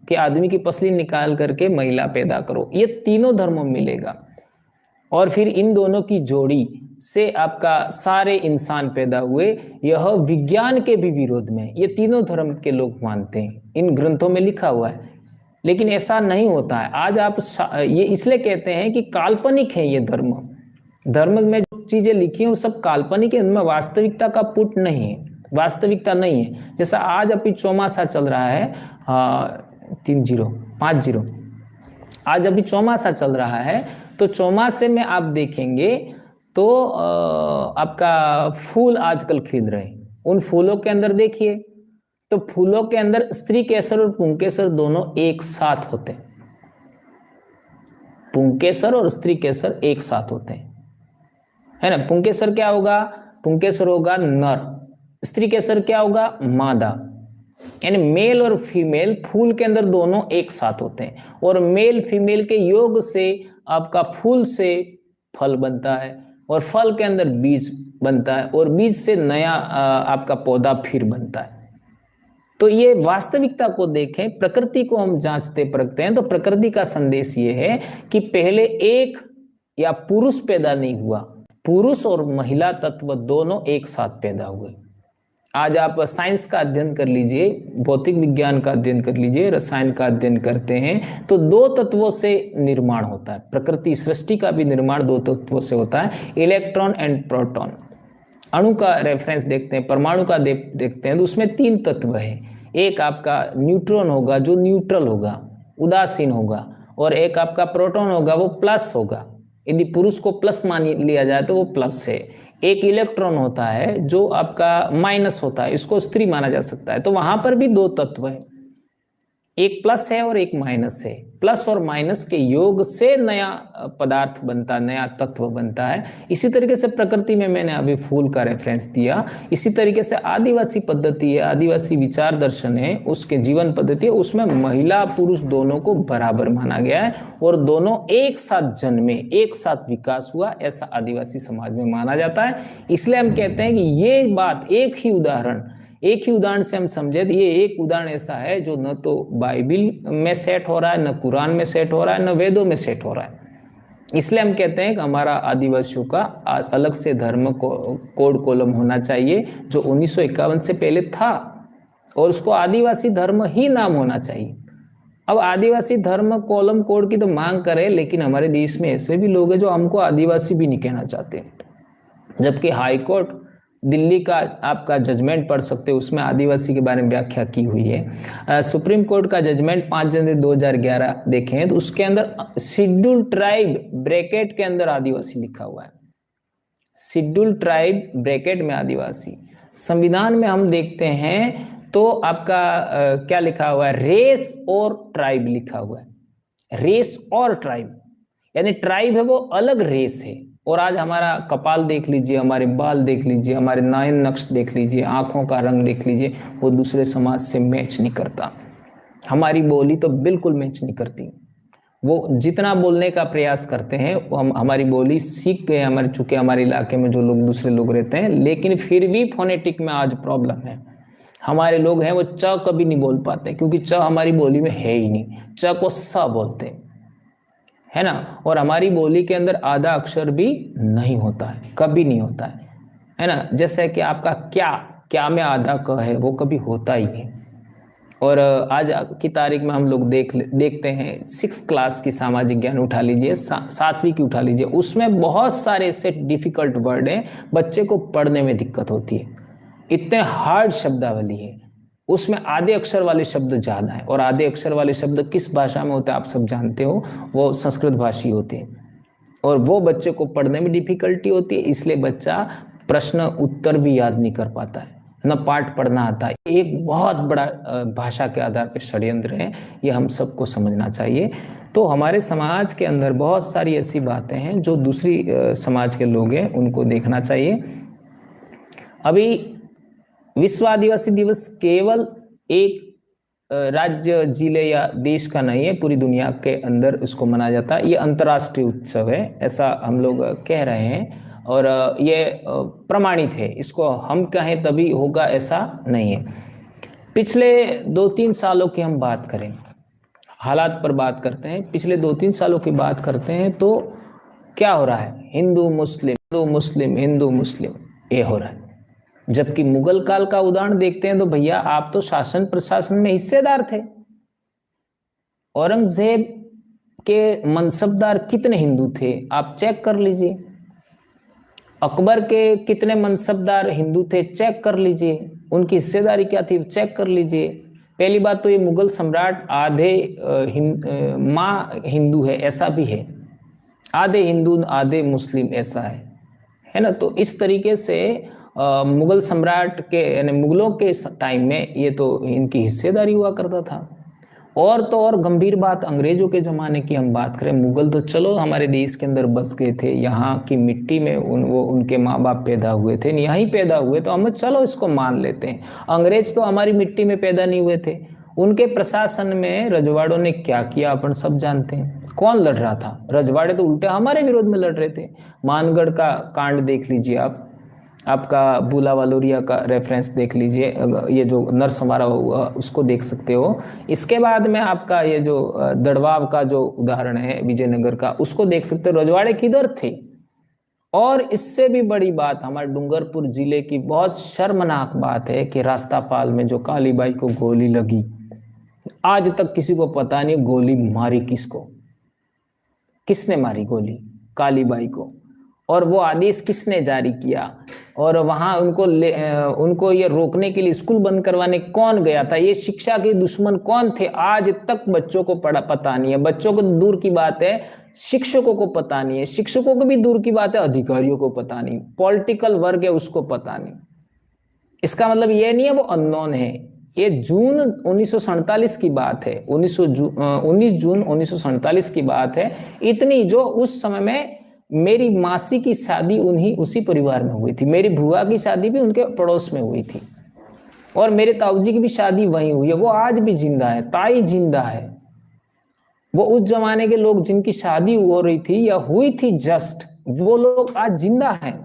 कि आदमी की पसली निकाल करके महिला पैदा करो, ये तीनों धर्मों में मिलेगा। और फिर इन दोनों की जोड़ी से आपका सारे इंसान पैदा हुए, यह विज्ञान के भी विरोध में, ये तीनों धर्म के लोग मानते हैं, इन ग्रंथों में लिखा हुआ है। लेकिन ऐसा नहीं होता है। आज आप ये इसलिए कहते हैं कि काल्पनिक है ये धर्म, धर्म में जो चीजें लिखी हैं वो सब काल्पनिक है, उनमें वास्तविकता का पुट नहीं है, वास्तविकता नहीं है। जैसा आज अभी चौमासा चल रहा है, 3050, आज अभी चौमासा चल रहा है, तो चौमासे में आप देखेंगे तो आपका फूल आजकल खिल रहे हैं। उन फूलों के अंदर देखिए तो फूलों के अंदर स्त्री केसर और पुंकेसर दोनों एक साथ होते हैं, पुंकेसर और स्त्री केसर एक साथ होते हैं, है ना। पुंकेसर क्या होगा? पुंकेसर होगा नर, स्त्री केसर क्या होगा? मादा। यानी मेल और फीमेल फूल के अंदर दोनों एक साथ होते हैं, और मेल फीमेल के योग से आपका फूल से फल बनता है, और फल के अंदर बीज बनता है, और बीज से नया आपका पौधा फिर बनता है। तो ये वास्तविकता को देखें, प्रकृति को हम जांचते परखते हैं तो प्रकृति का संदेश ये है कि पहले एक या पुरुष पैदा नहीं हुआ, पुरुष और महिला तत्व दोनों एक साथ पैदा हुए। आज आप साइंस का अध्ययन कर लीजिए, भौतिक विज्ञान का अध्ययन कर लीजिए, रसायन का अध्ययन करते हैं तो 2 तत्वों से निर्माण होता है। प्रकृति सृष्टि का भी निर्माण 2 तत्वों से होता है, इलेक्ट्रॉन एंड प्रोटॉन। अणु का रेफरेंस देखते हैं, परमाणु का देखते हैं तो उसमें 3 तत्व है। एक आपका न्यूट्रॉन होगा जो न्यूट्रल होगा, उदासीन होगा, और एक आपका प्रोटॉन होगा वो प्लस होगा। यदि पुरुष को प्लस मान लिया जाए तो वो प्लस है। एक इलेक्ट्रॉन होता है जो आपका माइनस होता है, इसको स्त्री माना जा सकता है। तो वहां पर भी 2 तत्व है, एक प्लस है और एक माइनस है। प्लस और माइनस के योग से नया पदार्थ बनता है, नया तत्व बनता है। इसी तरीके से प्रकृति में मैंने अभी फूल का रेफरेंस दिया, इसी तरीके से आदिवासी पद्धति है, आदिवासी विचार दर्शन है, उसके जीवन पद्धति है, उसमें महिला पुरुष दोनों को बराबर माना गया है, और दोनों एक साथ जन्मे, एक साथ विकास हुआ, ऐसा आदिवासी समाज में माना जाता है। इसलिए हम कहते हैं कि ये बात एक ही उदाहरण से हम समझे तो ये एक उदाहरण ऐसा है जो न तो बाइबिल में सेट हो रहा है, न कुरान में सेट हो रहा है, न वेदों में सेट हो रहा है। इसलिए हम कहते हैं कि हमारा आदिवासियों का अलग से धर्म कोड कॉलम होना चाहिए जो 1951 से पहले था, और उसको आदिवासी धर्म ही नाम होना चाहिए। अब आदिवासी धर्म कॉलम कोड की तो मांग करें, लेकिन हमारे देश में ऐसे भी लोग हैं जो हमको आदिवासी भी नहीं कहना चाहते, जबकि हाई कोर्ट दिल्ली का आपका जजमेंट पढ़ सकते हो, उसमें आदिवासी के बारे में व्याख्या की हुई है। सुप्रीम कोर्ट का जजमेंट 5 जनवरी 2011 देखें तो उसके अंदर शेड्यूल ट्राइब ब्रैकेट के अंदर आदिवासी लिखा हुआ है, शेड्यूल ट्राइब ब्रैकेट में आदिवासी। संविधान में हम देखते हैं तो आपका क्या लिखा हुआ है, रेस और ट्राइब लिखा हुआ है, रेस और ट्राइब, यानी ट्राइब है वो अलग, रेस है। और आज हमारा कपाल देख लीजिए, हमारे बाल देख लीजिए, हमारे नयन नक्श देख लीजिए, आंखों का रंग देख लीजिए, वो दूसरे समाज से मैच नहीं करता। हमारी बोली तो बिल्कुल मैच नहीं करती। वो जितना बोलने का प्रयास करते हैं वो हमारी बोली सीख गए हमारे, चूंकि हमारे इलाके में जो लोग दूसरे लोग रहते हैं, लेकिन फिर भी फोनेटिक में आज प्रॉब्लम है। हमारे लोग हैं वो च कभी नहीं बोल पाते, क्योंकि च हमारी बोली में है ही नहीं, च को स बोलते है ना। और हमारी बोली के अंदर आधा अक्षर भी नहीं होता है, कभी नहीं होता है ना। जैसे कि आपका क्या में आधा क है, वो कभी होता ही नहीं। और आज की तारीख में हम लोग देखते हैं 6 क्लास की सामाजिक ज्ञान उठा लीजिए, 7वीं की उठा लीजिए, उसमें बहुत सारे ऐसे डिफिकल्ट वर्ड हैं, बच्चे को पढ़ने में दिक्कत होती है, इतने हार्ड शब्दावली है, उसमें आधे अक्षर वाले शब्द ज़्यादा हैं। और आधे अक्षर वाले शब्द किस भाषा में होते हैं आप सब जानते हो, वो संस्कृत भाषी होते हैं, और वो बच्चे को पढ़ने में डिफिकल्टी होती है, इसलिए बच्चा प्रश्न उत्तर भी याद नहीं कर पाता है, न पाठ पढ़ना आता है। एक बहुत बड़ा भाषा के आधार पर षड्यंत्र है, ये हम सबको समझना चाहिए। तो हमारे समाज के अंदर बहुत सारी ऐसी बातें हैं जो दूसरी समाज के लोग हैं उनको देखना चाहिए। अभी विश्व आदिवासी दिवस केवल एक राज्य, जिले या देश का नहीं है, पूरी दुनिया के अंदर इसको मनाया जाता है। ये अंतर्राष्ट्रीय उत्सव है, ऐसा हम लोग कह रहे हैं, और ये प्रमाणित है, इसको हम कहें तभी होगा ऐसा नहीं है। पिछले 2-3 सालों की हम बात करें, हालात पर बात करते हैं, पिछले 2-3 सालों की बात करते हैं तो क्या हो रहा है, हिंदू मुस्लिम हिंदू मुस्लिम हिंदू मुस्लिम ये हो रहा है। जबकि मुगल काल का उदाहरण देखते हैं तो भैया आप तो शासन प्रशासन में हिस्सेदार थे। औरंगजेब के मनसबदार कितने हिंदू थे आप चेक कर लीजिए, अकबर के कितने मनसबदार हिंदू थे चेक कर लीजिए, उनकी हिस्सेदारी क्या थी चेक कर लीजिए। पहली बात तो ये मुगल सम्राट आधे माँ हिंदू है ऐसा भी है, आधे हिंदू आधे मुस्लिम ऐसा है ना। तो इस तरीके से मुगल सम्राट के यानी मुगलों के टाइम में ये तो इनकी हिस्सेदारी हुआ करता था। और तो और गंभीर बात अंग्रेजों के ज़माने की हम बात करें, मुगल तो चलो हमारे देश के अंदर बस गए थे, यहाँ की मिट्टी में वो उनके माँ बाप पैदा हुए थे, यहीं पैदा हुए तो हम चलो इसको मान लेते हैं। अंग्रेज तो हमारी मिट्टी में पैदा नहीं हुए थे, उनके प्रशासन में रजवाड़ों ने क्या किया अपन सब जानते हैं। कौन लड़ रहा था, रजवाड़े तो उल्टे हमारे विरोध में लड़ रहे थे। मानगढ़ का कांड देख लीजिए आप, आपका बूला वालोरिया का रेफरेंस देख लीजिए, ये जो नरसंहार हुआ उसको देख सकते हो। इसके बाद में आपका ये जो दड़वाब का जो उदाहरण है विजयनगर का, उसको देख सकते हो, रजवाड़े किधर थे। और इससे भी बड़ी बात हमारे डूंगरपुर जिले की बहुत शर्मनाक बात है कि रास्तापाल में जो कालीबाई को गोली लगी, आज तक किसी को पता नहीं गोली मारी किसको, किसने मारी गोली, कालीबाई को, और वो आदेश किसने जारी किया, और वहाँ उनको ये रोकने के लिए स्कूल बंद करवाने कौन गया था, ये शिक्षा के दुश्मन कौन थे, आज तक बच्चों को पता नहीं है। बच्चों को दूर की बात है, शिक्षकों को पता नहीं है, शिक्षकों को भी दूर की बात है, अधिकारियों को पता नहीं, पॉलिटिकल वर्ग है उसको पता नहीं। इसका मतलब ये नहीं है वो अननोन है। ये जून 1947 की बात है, 19 जून 1947 की बात है, इतनी जो उस समय में मेरी मासी की शादी उसी परिवार में हुई थी, मेरी बुआ की शादी भी उनके पड़ोस में हुई थी, और मेरे ताऊजी की भी शादी वहीं हुई है। वो आज भी जिंदा है, ताई जिंदा है। वो उस जमाने के लोग जिनकी शादी हो रही थी या हुई थी जस्ट, वो लोग आज जिंदा हैं।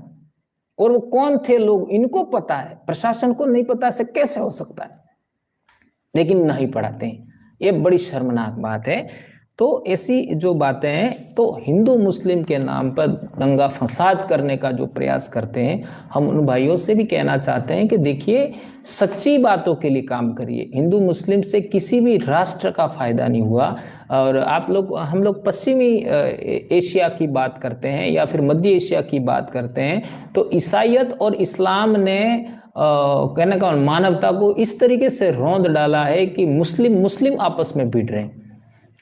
और वो कौन थे लोग इनको पता है, प्रशासन को नहीं पता, ऐसे कैसे हो सकता है, लेकिन नहीं पढ़ाते हैं। ये बड़ी शर्मनाक बात है। तो ऐसी जो बातें हैं, तो हिंदू मुस्लिम के नाम पर दंगा फसाद करने का जो प्रयास करते हैं, हम उन भाइयों से भी कहना चाहते हैं कि देखिए, सच्ची बातों के लिए काम करिए। हिंदू मुस्लिम से किसी भी राष्ट्र का फायदा नहीं हुआ। और हम लोग पश्चिमी एशिया की बात करते हैं या फिर मध्य एशिया की बात करते हैं, तो ईसाईयत और इस्लाम ने कहने का मानवता को इस तरीके से रौंद डाला है कि मुस्लिम आपस में भिड़ रहे हैं।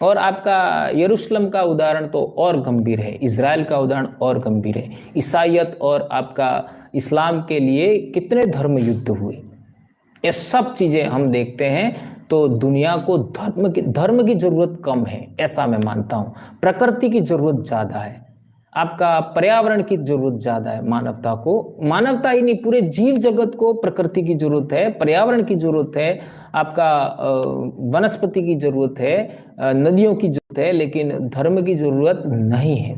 और आपका यरूशलेम का उदाहरण तो और गंभीर है, इज़राइल का उदाहरण और गंभीर है। ईसाईयत और आपका इस्लाम के लिए कितने धर्म युद्ध हुए, ये सब चीज़ें हम देखते हैं। तो दुनिया को धर्म की ज़रूरत कम है, ऐसा मैं मानता हूँ। प्रकृति की ज़रूरत ज़्यादा है, आपका पर्यावरण की ज़रूरत ज़्यादा है। मानवता ही नहीं, पूरे जीव जगत को प्रकृति की ज़रूरत है, पर्यावरण की ज़रूरत है, आपका वनस्पति की ज़रूरत है, नदियों की ज़रूरत है, लेकिन धर्म की ज़रूरत नहीं है।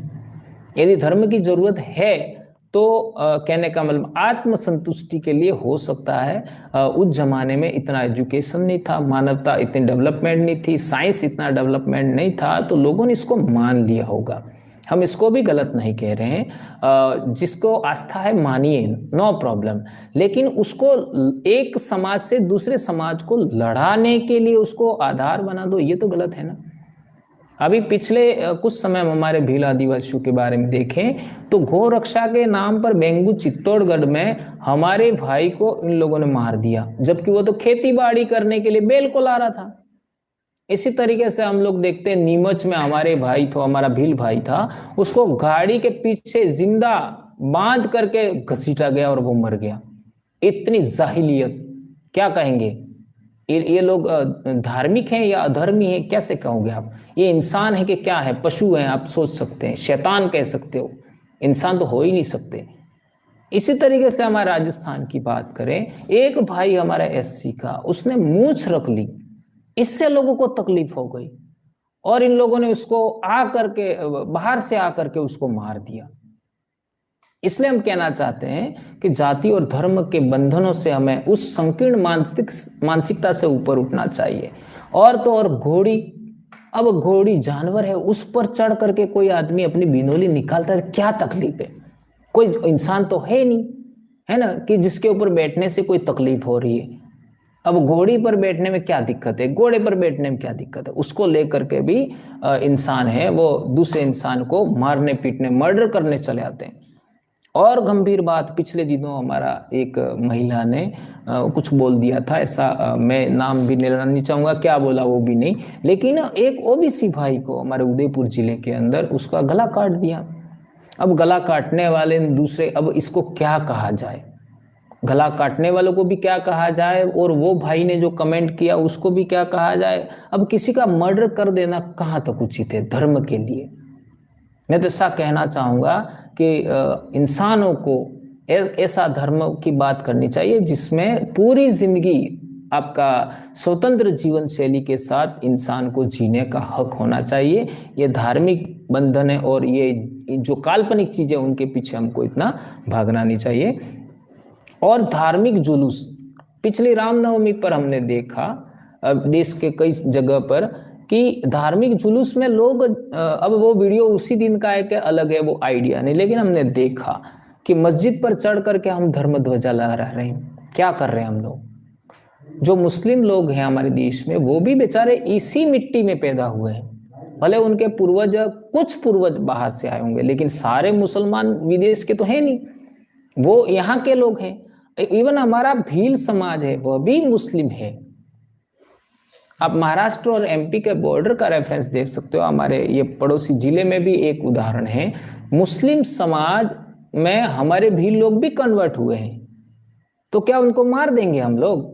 यदि धर्म की ज़रूरत है तो कहने का मतलब आत्मसंतुष्टि के लिए हो सकता है। उस जमाने में इतना एजुकेशन नहीं था, मानवता इतनी डेवलपमेंट नहीं थी, साइंस इतना डेवलपमेंट नहीं था, तो लोगों ने इसको मान लिया होगा। हम इसको भी गलत नहीं कह रहे हैं, जिसको आस्था है मानिए, नो प्रॉब्लम। लेकिन उसको एक समाज से दूसरे समाज को लड़ाने के लिए उसको आधार बना दो, ये तो गलत है ना। अभी पिछले कुछ समय में हमारे भील आदिवासियों के बारे में देखें तो गौ रक्षा के नाम पर बेंगू चित्तौड़गढ़ में हमारे भाई को इन लोगों ने मार दिया, जबकि वो तो खेती बाड़ी करने के लिए बेल को ला रहा था। इसी तरीके से हम लोग देखते हैं नीमच में हमारे भाई तो हमारा भील भाई था, उसको गाड़ी के पीछे जिंदा बांध करके घसीटा गया और वो मर गया। इतनी जाहिलियत, क्या कहेंगे ये लोग धार्मिक हैं या अधर्मी हैं, कैसे कहोगे आप? ये इंसान है कि क्या है? पशु हैं, आप सोच सकते हैं, शैतान कह सकते हो, इंसान तो हो ही नहीं सकते। इसी तरीके से हमारे राजस्थान की बात करें, एक भाई हमारा एससी का, उसने मूंछ रख ली, इससे लोगों को तकलीफ हो गई और इन लोगों ने उसको बाहर से आकर के उसको मार दिया। इसलिए हम कहना चाहते हैं कि जाति और धर्म के बंधनों से हमें उस संकीर्ण मानसिकता से ऊपर उठना चाहिए। और तो और घोड़ी, अब घोड़ी जानवर है, उस पर चढ़ करके कोई आदमी अपनी बिनौली निकालता है, क्या तकलीफ है? कोई इंसान तो है नहीं, है ना, कि जिसके ऊपर बैठने से कोई तकलीफ हो रही है। अब घोड़ी पर बैठने में क्या दिक्कत है, घोड़े पर बैठने में क्या दिक्कत है? उसको लेकर के भी इंसान है, वो दूसरे इंसान को मारने पीटने मर्डर करने चले आते हैं। और गंभीर बात, पिछले दिनों हमारा एक महिला ने कुछ बोल दिया था, ऐसा मैं नाम भी लेना नहीं चाहूँगा, क्या बोला वो भी नहीं, लेकिन एक ओबीसी भाई को हमारे उदयपुर जिले के अंदर उसका गला काट दिया। अब गला काटने वाले दूसरे, अब इसको क्या कहा जाए? गला काटने वालों को भी क्या कहा जाए और वो भाई ने जो कमेंट किया उसको भी क्या कहा जाए? अब किसी का मर्डर कर देना कहाँ तक उचित है धर्म के लिए? मैं तो ऐसा कहना चाहूँगा कि इंसानों को ऐसा धर्म की बात करनी चाहिए जिसमें पूरी जिंदगी आपका स्वतंत्र जीवन शैली के साथ इंसान को जीने का हक होना चाहिए। ये धार्मिक बंधन है और ये जो काल्पनिक चीज़ें उनके पीछे हमको इतना भागना नहीं चाहिए। और धार्मिक जुलूस, पिछली रामनवमी पर हमने देखा देश के कई जगह पर कि धार्मिक जुलूस में लोग, अब वो वीडियो उसी दिन का है कि अलग है वो आइडिया नहीं, लेकिन हमने देखा कि मस्जिद पर चढ़ करके हम धर्म ध्वजा लहरा रहे हैं। क्या कर रहे हैं हम लोग? जो मुस्लिम लोग हैं हमारे देश में, वो भी बेचारे इसी मिट्टी में पैदा हुए हैं। भले उनके कुछ पूर्वज बाहर से आए होंगे, लेकिन सारे मुसलमान विदेश के तो हैं नहीं, वो यहाँ के लोग हैं। इवन हमारा भील समाज है, वह भी मुस्लिम है। आप महाराष्ट्र और एमपी के बॉर्डर का रेफरेंस देख सकते हो, हमारे ये पड़ोसी जिले में भी एक उदाहरण है। मुस्लिम समाज में हमारे भील लोग भी कन्वर्ट हुए हैं, तो क्या उनको मार देंगे हम लोग?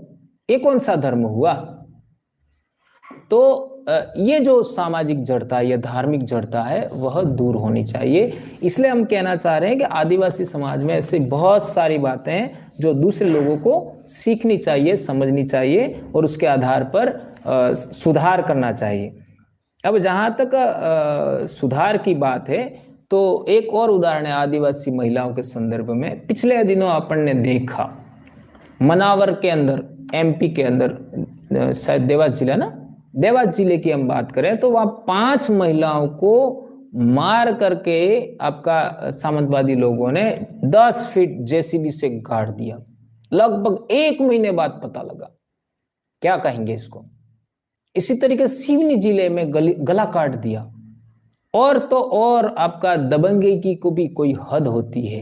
ये कौन सा धर्म हुआ? तो ये जो सामाजिक जड़ता या धार्मिक जड़ता है वह दूर होनी चाहिए। इसलिए हम कहना चाह रहे हैं कि आदिवासी समाज में ऐसे बहुत सारी बातें हैं जो दूसरे लोगों को सीखनी चाहिए, समझनी चाहिए और उसके आधार पर सुधार करना चाहिए। अब जहाँ तक सुधार की बात है तो एक और उदाहरण है आदिवासी महिलाओं के संदर्भ में। पिछले दिनों अपन ने देखा मनावर के अंदर, एमपी के अंदर, शायद देवास जिला ना, देवास जिले की हम बात करें तो वहां 5 महिलाओं को मार करके आपका सामंतवादी लोगों ने 10 फीट जेसीबी से गाड़ दिया। लगभग 1 महीने बाद पता लगा। क्या कहेंगे इसको। इसी तरीके सिवनी जिले में गला काट दिया। और तो और आपका दबंगी की को भी कोई हद होती है,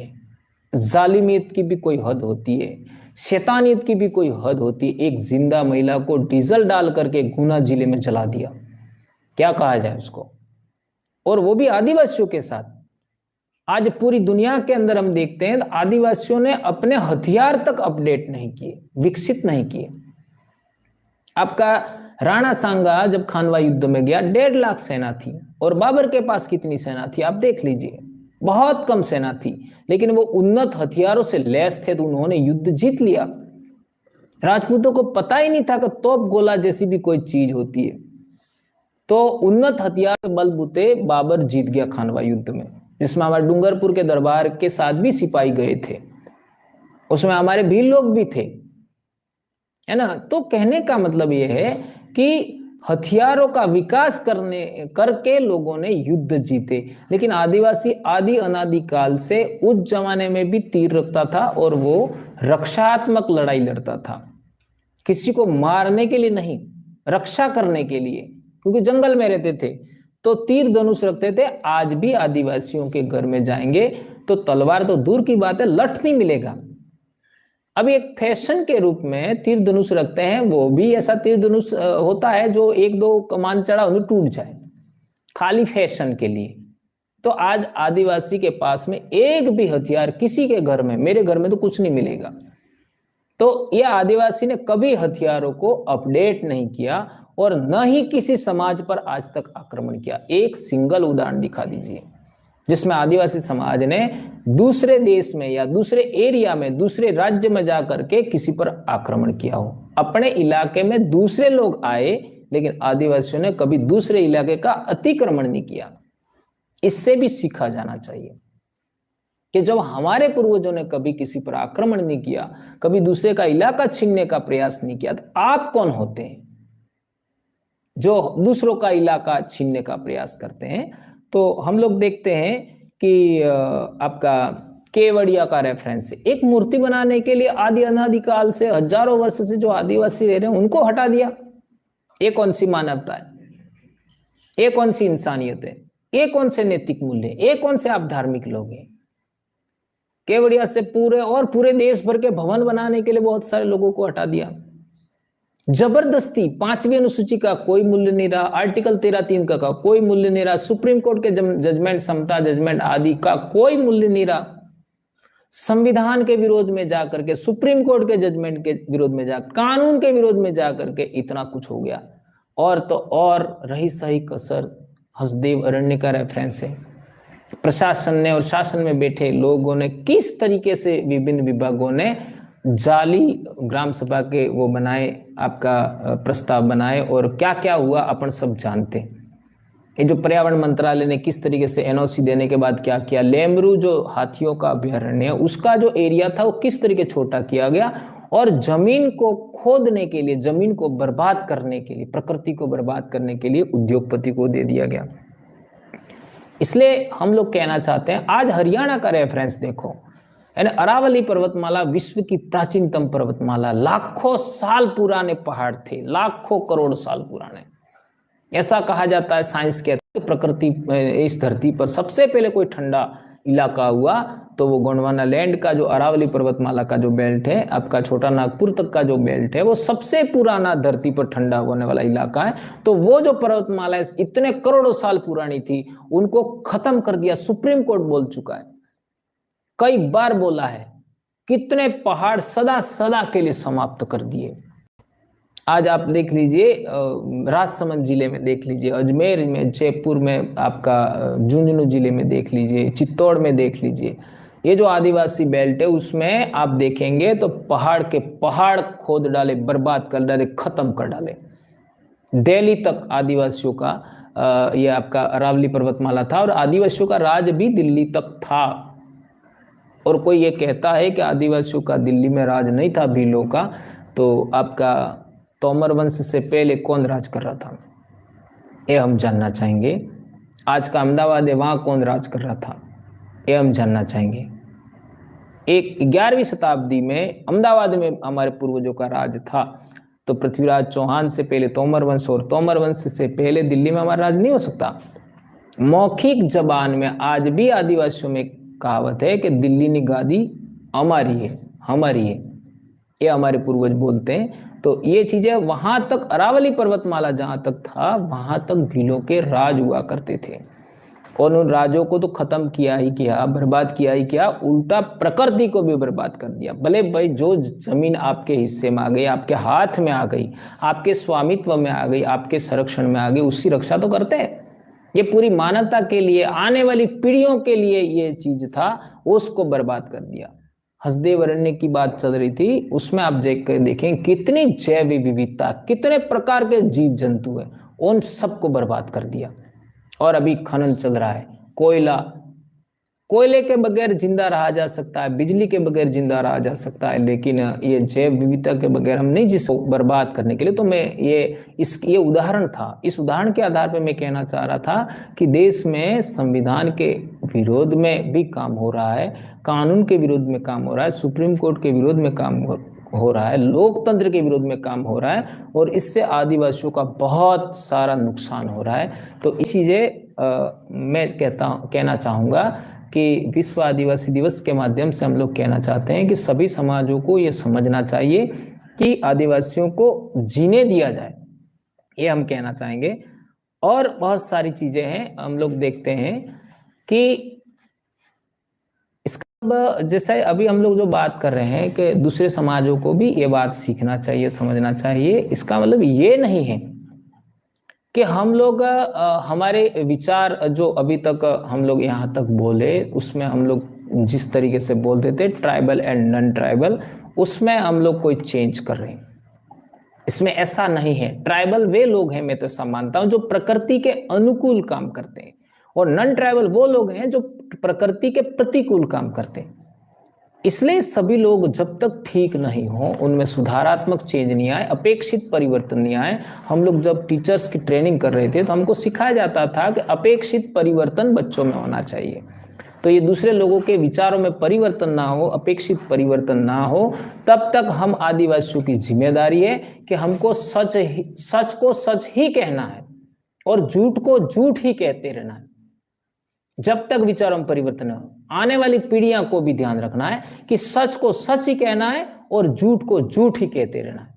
जालिमियत की भी कोई हद होती है, शैतानियत की भी कोई हद होती है। एक जिंदा महिला को डीजल डाल करके गुना जिले में जला दिया। क्या कहा जाए उसको, और वो भी आदिवासियों के साथ। आज पूरी दुनिया के अंदर हम देखते हैं आदिवासियों ने अपने हथियार तक अपडेट नहीं किए, विकसित नहीं किए। आपका राणा सांगा जब खानवा युद्ध में गया 1.5 लाख सेना थी, और बाबर के पास कितनी सेना थी आप देख लीजिए, बहुत कम सेना थी, लेकिन वो उन्नत हथियारों से लैस थे तो उन्होंने युद्ध जीत लिया। राजपूतों को पता ही नहीं था कि तोप गोला जैसी भी कोई चीज होती है, तो उन्नत हथियार बलबूते बाबर जीत गया खानवा युद्ध में, जिसमें हमारे डूंगरपुर के दरबार के साथ भी सिपाही गए थे, उसमें हमारे भील लोग भी थे, है ना। तो कहने का मतलब यह है कि हथियारों का विकास करके लोगों ने युद्ध जीते। लेकिन आदिवासी आदि अनादि काल से उस जमाने में भी तीर रखता था और वो रक्षात्मक लड़ाई लड़ता था, किसी को मारने के लिए नहीं, रक्षा करने के लिए, क्योंकि जंगल में रहते थे तो तीर धनुष रखते थे। आज भी आदिवासियों के घर में जाएंगे तो तलवार तो दूर की बात है, लठ नहीं मिलेगा। अभी एक फैशन के रूप में तीर धनुष रखते हैं, वो भी ऐसा तीर धनुष होता है जो 1-2 कमान चढ़ा उन्हें टूट जाए, खाली फैशन के लिए। तो आज आदिवासी के पास में एक भी हथियार किसी के घर में, मेरे घर में तो कुछ नहीं मिलेगा। तो यह आदिवासी ने कभी हथियारों को अपडेट नहीं किया और न ही किसी समाज पर आज तक आक्रमण किया। एक सिंगल उदाहरण दिखा दीजिए जिसमें आदिवासी समाज ने दूसरे देश में या दूसरे एरिया में, दूसरे राज्य में जाकर के किसी पर आक्रमण किया हो। अपने इलाके में दूसरे लोग आए, लेकिन आदिवासियों ने कभी दूसरे इलाके का अतिक्रमण नहीं किया। इससे भी सीखा जाना चाहिए कि जब हमारे पूर्वजों ने कभी किसी पर आक्रमण नहीं किया, कभी दूसरे का इलाका छीनने का प्रयास नहीं किया, तो आप कौन होते हैं जो दूसरों का इलाका छीनने का प्रयास करते हैं। तो हम लोग देखते हैं कि आपका केवड़िया का रेफरेंस है। एक मूर्ति बनाने के लिए आदि अनादि काल से हजारों वर्ष से जो आदिवासी रह रहे हैं उनको हटा दिया। ये कौन सी मानवता है, ये कौन सी इंसानियत है, ये कौन से नैतिक मूल्य, ये कौन से आप धार्मिक लोग हैं। केवड़िया से पूरे देश भर के भवन बनाने के लिए बहुत सारे लोगों को हटा दिया जबरदस्ती। 5वीं अनुसूची का कोई मूल्य नहीं रहा, आर्टिकल 13(3) का कोई मूल्य नहीं रहा, सुप्रीम कोर्ट के जजमेंट, समता जजमेंट आदि का कोई मूल्य नहीं रहा। संविधान के विरोध में जाकर के, सुप्रीम कोर्ट के जजमेंट के विरोध में जाकर, कानून के विरोध में जाकर के इतना कुछ हो गया। और तो और रही सही कसर हसदेव अरण्य का रेफरेंस है। प्रशासन ने और शासन में बैठे लोगों ने किस तरीके से विभिन्न विभागों ने जाली ग्राम सभा के वो बनाए, आपका प्रस्ताव बनाए, और क्या क्या हुआ अपन सब जानते हैं। ये जो पर्यावरण मंत्रालय ने किस तरीके से एनओसी देने के बाद क्या किया, लेमरू जो हाथियों का अभ्यारण्य है उसका जो एरिया था वो किस तरीके छोटा किया गया, और जमीन को खोदने के लिए, जमीन को बर्बाद करने के लिए, प्रकृति को बर्बाद करने के लिए उद्योगपति को दे दिया गया। इसलिए हम लोग कहना चाहते हैं, आज हरियाणा का रेफरेंस देखो, यानी अरावली पर्वतमाला विश्व की प्राचीनतम पर्वतमाला, लाखों साल पुराने पहाड़ थे, लाखों करोड़ साल पुराने। ऐसा कहा जाता है, साइंस कहती है, प्रकृति इस धरती पर सबसे पहले कोई ठंडा इलाका हुआ तो वो गोंडवाना लैंड का जो अरावली पर्वतमाला का जो बेल्ट है, आपका छोटा नागपुर तक का जो बेल्ट है, वो सबसे पुराना धरती पर ठंडा होने वाला इलाका है। तो वो जो पर्वतमाला इतने करोड़ों साल पुरानी थी, उनको खत्म कर दिया। सुप्रीम कोर्ट बोल चुका है, कई बार बोला है, कितने पहाड़ सदा सदा के लिए समाप्त कर दिए। आज आप देख लीजिए, राजसमंद जिले में देख लीजिए, अजमेर में, जयपुर में, आपका झुंझुनू जिले में देख लीजिए, चित्तौड़ में देख लीजिए, ये जो आदिवासी बेल्ट है उसमें आप देखेंगे तो पहाड़ के पहाड़ खोद डाले, बर्बाद कर डाले, खत्म कर डाले। दिल्ली तक आदिवासियों का ये आपका अरावली पर्वतमाला था, और आदिवासियों का राज भी दिल्ली तक था। और कोई ये कहता है कि आदिवासियों का दिल्ली में राज नहीं था भीलों का, तो आपका तोमर वंश से पहले कौन राज कर रहा था, ये हम जानना चाहेंगे। आज का अहमदाबाद है, वहाँ कौन राज कर रहा था, ये हम जानना चाहेंगे। एक 11वीं शताब्दी में अहमदाबाद में हमारे पूर्वजों का राज था, तो पृथ्वीराज चौहान से पहले तोमर वंश और तोमर वंश से पहले दिल्ली में हमारा राज नहीं हो सकता। मौखिक जबान में आज भी आदिवासियों में कहावत है कि दिल्ली की गादी हमारी है, हमारी है, ये हमारे पूर्वज बोलते हैं। तो ये चीज़ें वहाँ तक, अरावली पर्वतमाला जहाँ तक था वहाँ तक भीलों के राज हुआ करते थे, और उन राजों को तो खत्म किया ही किया, बर्बाद किया ही किया, उल्टा प्रकृति को भी बर्बाद कर दिया। भले भाई जो जमीन आपके हिस्से में आ गई, आपके हाथ में आ गई, आपके स्वामित्व में आ गई, आपके संरक्षण में आ गई, उसकी रक्षा तो करते हैं। ये पूरी मानवता के लिए, आने वाली पीढ़ियों के लिए ये चीज था, उसको बर्बाद कर दिया। हसदेव अरण्य की बात चल रही थी, उसमें आप देखें कितनी जैव विविधता, कितने प्रकार के जीव जंतु है, उन सबको बर्बाद कर दिया। और अभी खनन चल रहा है, कोयले के बगैर जिंदा रहा जा सकता है, बिजली के बगैर जिंदा रहा जा सकता है, लेकिन ये जैव विविधता के बगैर हम नहीं, जिसको बर्बाद करने के लिए। तो मैं ये उदाहरण था, इस उदाहरण के आधार पर मैं कहना चाह रहा था कि देश में संविधान के विरोध में भी काम हो रहा है, कानून के विरोध में काम हो रहा है, सुप्रीम कोर्ट के विरोध में काम हो रहा है, लोकतंत्र के विरोध में काम हो रहा है, और इससे आदिवासियों का बहुत सारा नुकसान हो रहा है। तो ये चीज़ें मैं कहना चाहूँगा कि विश्व आदिवासी दिवस के माध्यम से हम लोग कहना चाहते हैं कि सभी समाजों को ये समझना चाहिए कि आदिवासियों को जीने दिया जाए, ये हम कहना चाहेंगे। और बहुत सारी चीज़ें हैं, हम लोग देखते हैं कि जैसे अभी हम लोग जो बात कर रहे हैं कि दूसरे समाजों को भी ये बात सीखना चाहिए, समझना चाहिए। इसका मतलब ये नहीं है कि हम लोग हमारे विचार जो अभी तक हम लोग यहाँ तक बोले, उसमें हम लोग जिस तरीके से बोलते थे ट्राइबल एंड नॉन ट्राइबल, उसमें हम लोग कोई चेंज कर रहे हैं। इसमें ऐसा नहीं है। ट्राइबल वे लोग हैं, मैं तो ऐसा मानता हूँ, जो प्रकृति के अनुकूल काम करते हैं, और नॉन ट्राइबल वो लोग हैं जो प्रकृति के प्रतिकूल काम करते हैं। इसलिए सभी लोग जब तक ठीक नहीं हो, उनमें सुधारात्मक चेंज नहीं आए, अपेक्षित परिवर्तन नहीं आए। हम लोग जब टीचर्स की ट्रेनिंग कर रहे थे तो हमको सिखाया जाता था कि अपेक्षित परिवर्तन बच्चों में होना चाहिए। तो ये दूसरे लोगों के विचारों में परिवर्तन ना हो, अपेक्षित परिवर्तन ना हो, तब तक हम आदिवासियों की जिम्मेदारी है कि हमको सच को सच ही कहना है और झूठ को झूठ ही कहते रहना है। जब तक विचारों में परिवर्तन हो, आने वाली पीढ़ियां को भी ध्यान रखना है कि सच को सच ही कहना है और झूठ को झूठ ही कहते रहना है।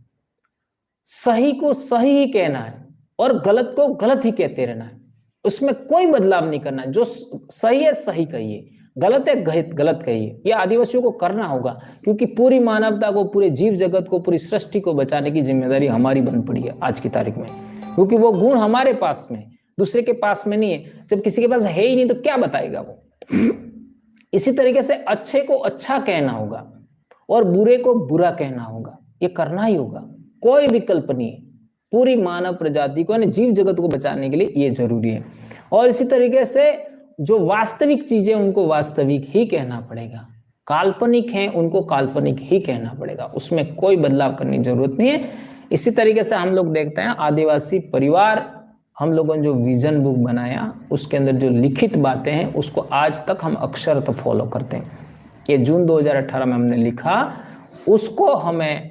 सही को सही ही कहना है और गलत को गलत ही कहते रहना है। उसमें कोई बदलाव नहीं करना है। जो सही है सही कहिए, गलत है गलत कहिए। यह आदिवासियों को करना होगा, क्योंकि पूरी मानवता को, पूरे जीव जगत को, पूरी सृष्टि को बचाने की जिम्मेदारी हमारी बन पड़ी है आज की तारीख में, क्योंकि वो गुण हमारे पास में, दूसरे के पास में नहीं है। जब किसी के पास है ही नहीं तो क्या बताएगा वो। इसी तरीके से अच्छे को अच्छा कहना होगा और बुरे को बुरा कहना होगा, ये करना ही होगा, कोई विकल्प नहीं है। पूरी मानव प्रजाति को, यानी जीव जगत को बचाने के लिए ये जरूरी है। और इसी तरीके से जो वास्तविक चीजें उनको वास्तविक ही कहना पड़ेगा, काल्पनिक हैं उनको काल्पनिक ही कहना पड़ेगा, उसमें कोई बदलाव करने की जरूरत नहीं है। इसी तरीके से हम लोग देखते हैं आदिवासी परिवार, हम लोगों ने जो विजन बुक बनाया उसके अंदर जो लिखित बातें हैं उसको आज तक हम अक्षरतः फॉलो करते हैं। ये जून 2018 में हमने लिखा, उसको हमें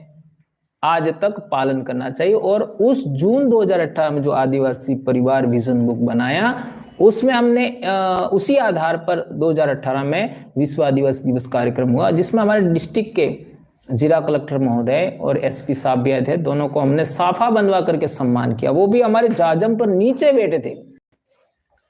आज तक पालन करना चाहिए। और उस जून 2018 में जो आदिवासी परिवार विजन बुक बनाया, उसमें हमने उसी आधार पर 2018 में विश्व आदिवासी दिवस कार्यक्रम हुआ, जिसमें हमारे डिस्ट्रिक्ट के जिला कलेक्टर महोदय और एसपी साहब भी आए थे। दोनों को हमने साफा बंधवा करके सम्मान किया। वो भी हमारे जाजम पर नीचे बैठे थे,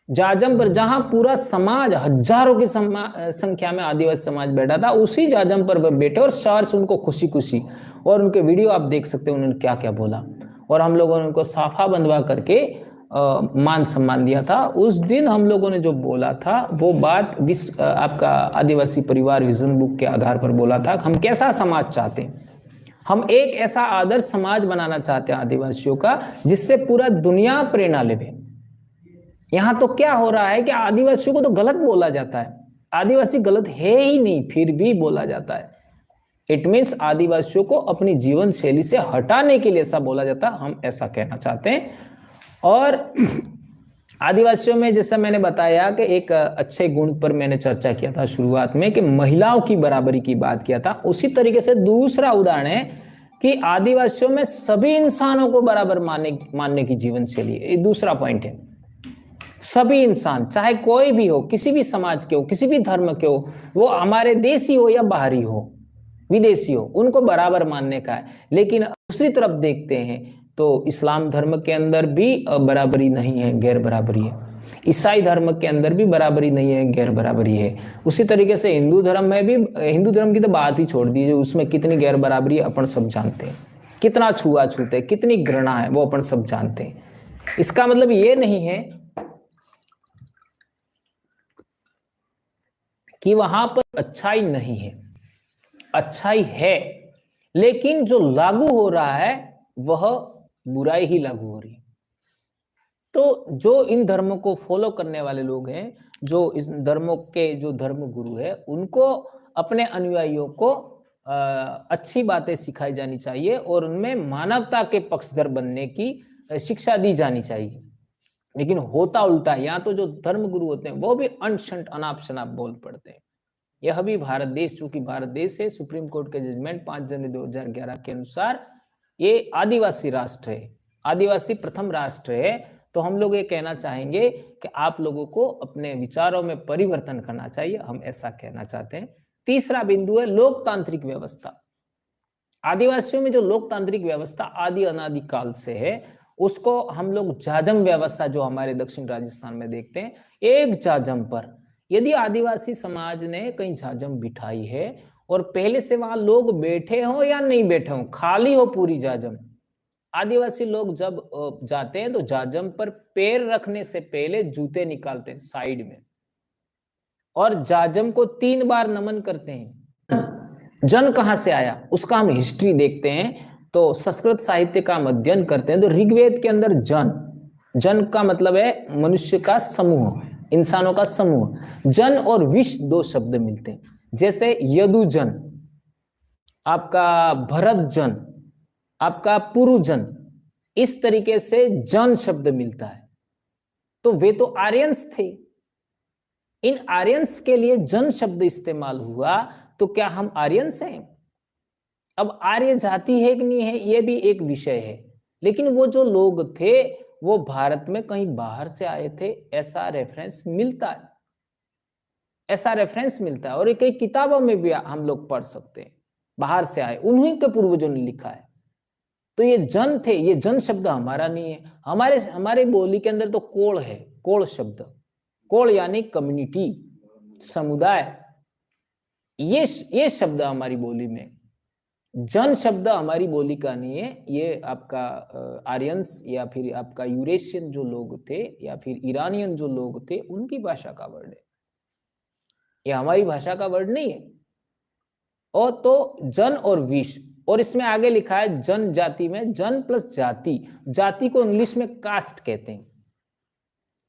जाजम पर, जहां पूरा समाज, हजारों की संख्या में आदिवासी समाज बैठा था, उसी जाजम पर बैठे और शहर से उनको खुशी खुशी, और उनके वीडियो आप देख सकते हैं उन्होंने क्या क्या बोला। और हम लोगों ने उनको साफा बंधवा करके मान सम्मान दिया था। उस दिन हम लोगों ने जो बोला था वो बात आपका आदिवासी परिवार विजन बुक के आधार पर बोला था। हम कैसा समाज चाहते हैं, हम एक ऐसा आदर्श समाज बनाना चाहते हैं आदिवासियों का, जिससे पूरा दुनिया प्रेरणा ले। यहाँ तो क्या हो रहा है कि आदिवासियों को तो गलत बोला जाता है, आदिवासी गलत है ही नहीं, फिर भी बोला जाता है। इट मीन्स आदिवासियों को अपनी जीवन शैली से हटाने के लिए ऐसा बोला जाता, हम ऐसा कहना चाहते हैं। और आदिवासियों में जैसा मैंने बताया कि एक अच्छे गुण पर मैंने चर्चा किया था शुरुआत में कि महिलाओं की बराबरी की बात किया था। उसी तरीके से दूसरा उदाहरण है कि आदिवासियों में सभी इंसानों को बराबर मानने की जीवन शैली है। ये दूसरा पॉइंट है। सभी इंसान, चाहे कोई भी हो, किसी भी समाज के हो, किसी भी धर्म के हो, वो हमारे देशी हो या बाहरी हो, विदेशी हो, उनको बराबर मानने का है। लेकिन दूसरी तरफ देखते हैं तो इस्लाम धर्म के अंदर भी बराबरी नहीं है, गैर बराबरी है। ईसाई धर्म के अंदर भी बराबरी नहीं है, गैर बराबरी है। उसी तरीके से हिंदू धर्म में भी, हिंदू धर्म की तो बात ही छोड़ दीजिए, उसमें कितनी गैर बराबरी है अपन सब जानते हैं, कितना छुआछूत है, कितनी घृणा है, वो अपन सब जानते हैं। इसका मतलब ये नहीं है कि वहां पर अच्छाई नहीं है, अच्छाई है, लेकिन जो लागू हो रहा है वह बुराई ही लागू हो रही है। तो जो इन धर्मों को फॉलो करने वाले लोग हैं, जो इस धर्मों के जो धर्म गुरु है, उनको अपने अनुयायियों को अच्छी बातें सिखाई जानी चाहिए और उनमें मानवता के पक्षधर बनने की शिक्षा दी जानी चाहिए। लेकिन होता उल्टा, यहाँ तो जो धर्म गुरु होते हैं वो भी अनशंट अनाप शनाप बोल पड़ते हैं। यह भी भारत देश, चूंकि भारत देश है, सुप्रीम कोर्ट के जजमेंट 5 जनवरी 2011 के अनुसार ये आदिवासी राष्ट्र है, आदिवासी प्रथम राष्ट्र है। तो हम लोग ये कहना चाहेंगे कि आप लोगों को अपने विचारों में परिवर्तन करना चाहिए, हम ऐसा कहना चाहते हैं। तीसरा बिंदु है लोकतांत्रिक व्यवस्था। आदिवासियों में जो लोकतांत्रिक व्यवस्था आदि अनादि काल से है, उसको हम लोग जाजम व्यवस्था जो हमारे दक्षिण राजस्थान में देखते हैं। एक जाजम पर यदि आदिवासी समाज ने कहीं जाजम बिठाई है और पहले से वहां लोग बैठे हो या नहीं बैठे हो, खाली हो पूरी जाजम, आदिवासी लोग जब जाते हैं तो जाजम पर पैर रखने से पहले जूते निकालते हैं साइड में और जाजम को 3 बार नमन करते हैं। जन कहां से आया उसका हम हिस्ट्री देखते हैं, तो संस्कृत साहित्य का हम अध्ययन करते हैं तो ऋग्वेद के अंदर जन का मतलब है मनुष्य का समूह, इंसानों का समूह। जन और विश 2 शब्द मिलते हैं, जैसे यदुजन, आपका भरत जन, आपका पुरुजन, इस तरीके से जन शब्द मिलता है। तो वे तो आर्यंस थे, इन आर्यंस के लिए जन शब्द इस्तेमाल हुआ, तो क्या हम आर्यंस हैं? अब आर्य जाति है कि नहीं है ये भी एक विषय है, लेकिन वो जो लोग थे वो भारत में कहीं बाहर से आए थे, ऐसा रेफरेंस मिलता है, ऐसा रेफरेंस मिलता है। और कई किताबों में भी हम लोग पढ़ सकते हैं, बाहर से आए, उन्हीं के पूर्वजों ने लिखा है। तो ये जन थे, ये जन शब्द हमारा नहीं है। हमारे बोली के अंदर तो कोल है, कोल शब्द, कोल यानी कम्युनिटी, समुदाय, ये शब्द हमारी बोली में। जन शब्द हमारी बोली का नहीं है, ये आपका आर्यंस या फिर आपका यूरेशियन जो लोग थे या फिर ईरानियन जो लोग थे उनकी भाषा का वर्ड है, ये हमारी भाषा का वर्ड नहीं है। और तो जन और विश, और इसमें आगे लिखा है जनजाति में जन प्लस जाति, जाति को इंग्लिश में कास्ट कहते हैं,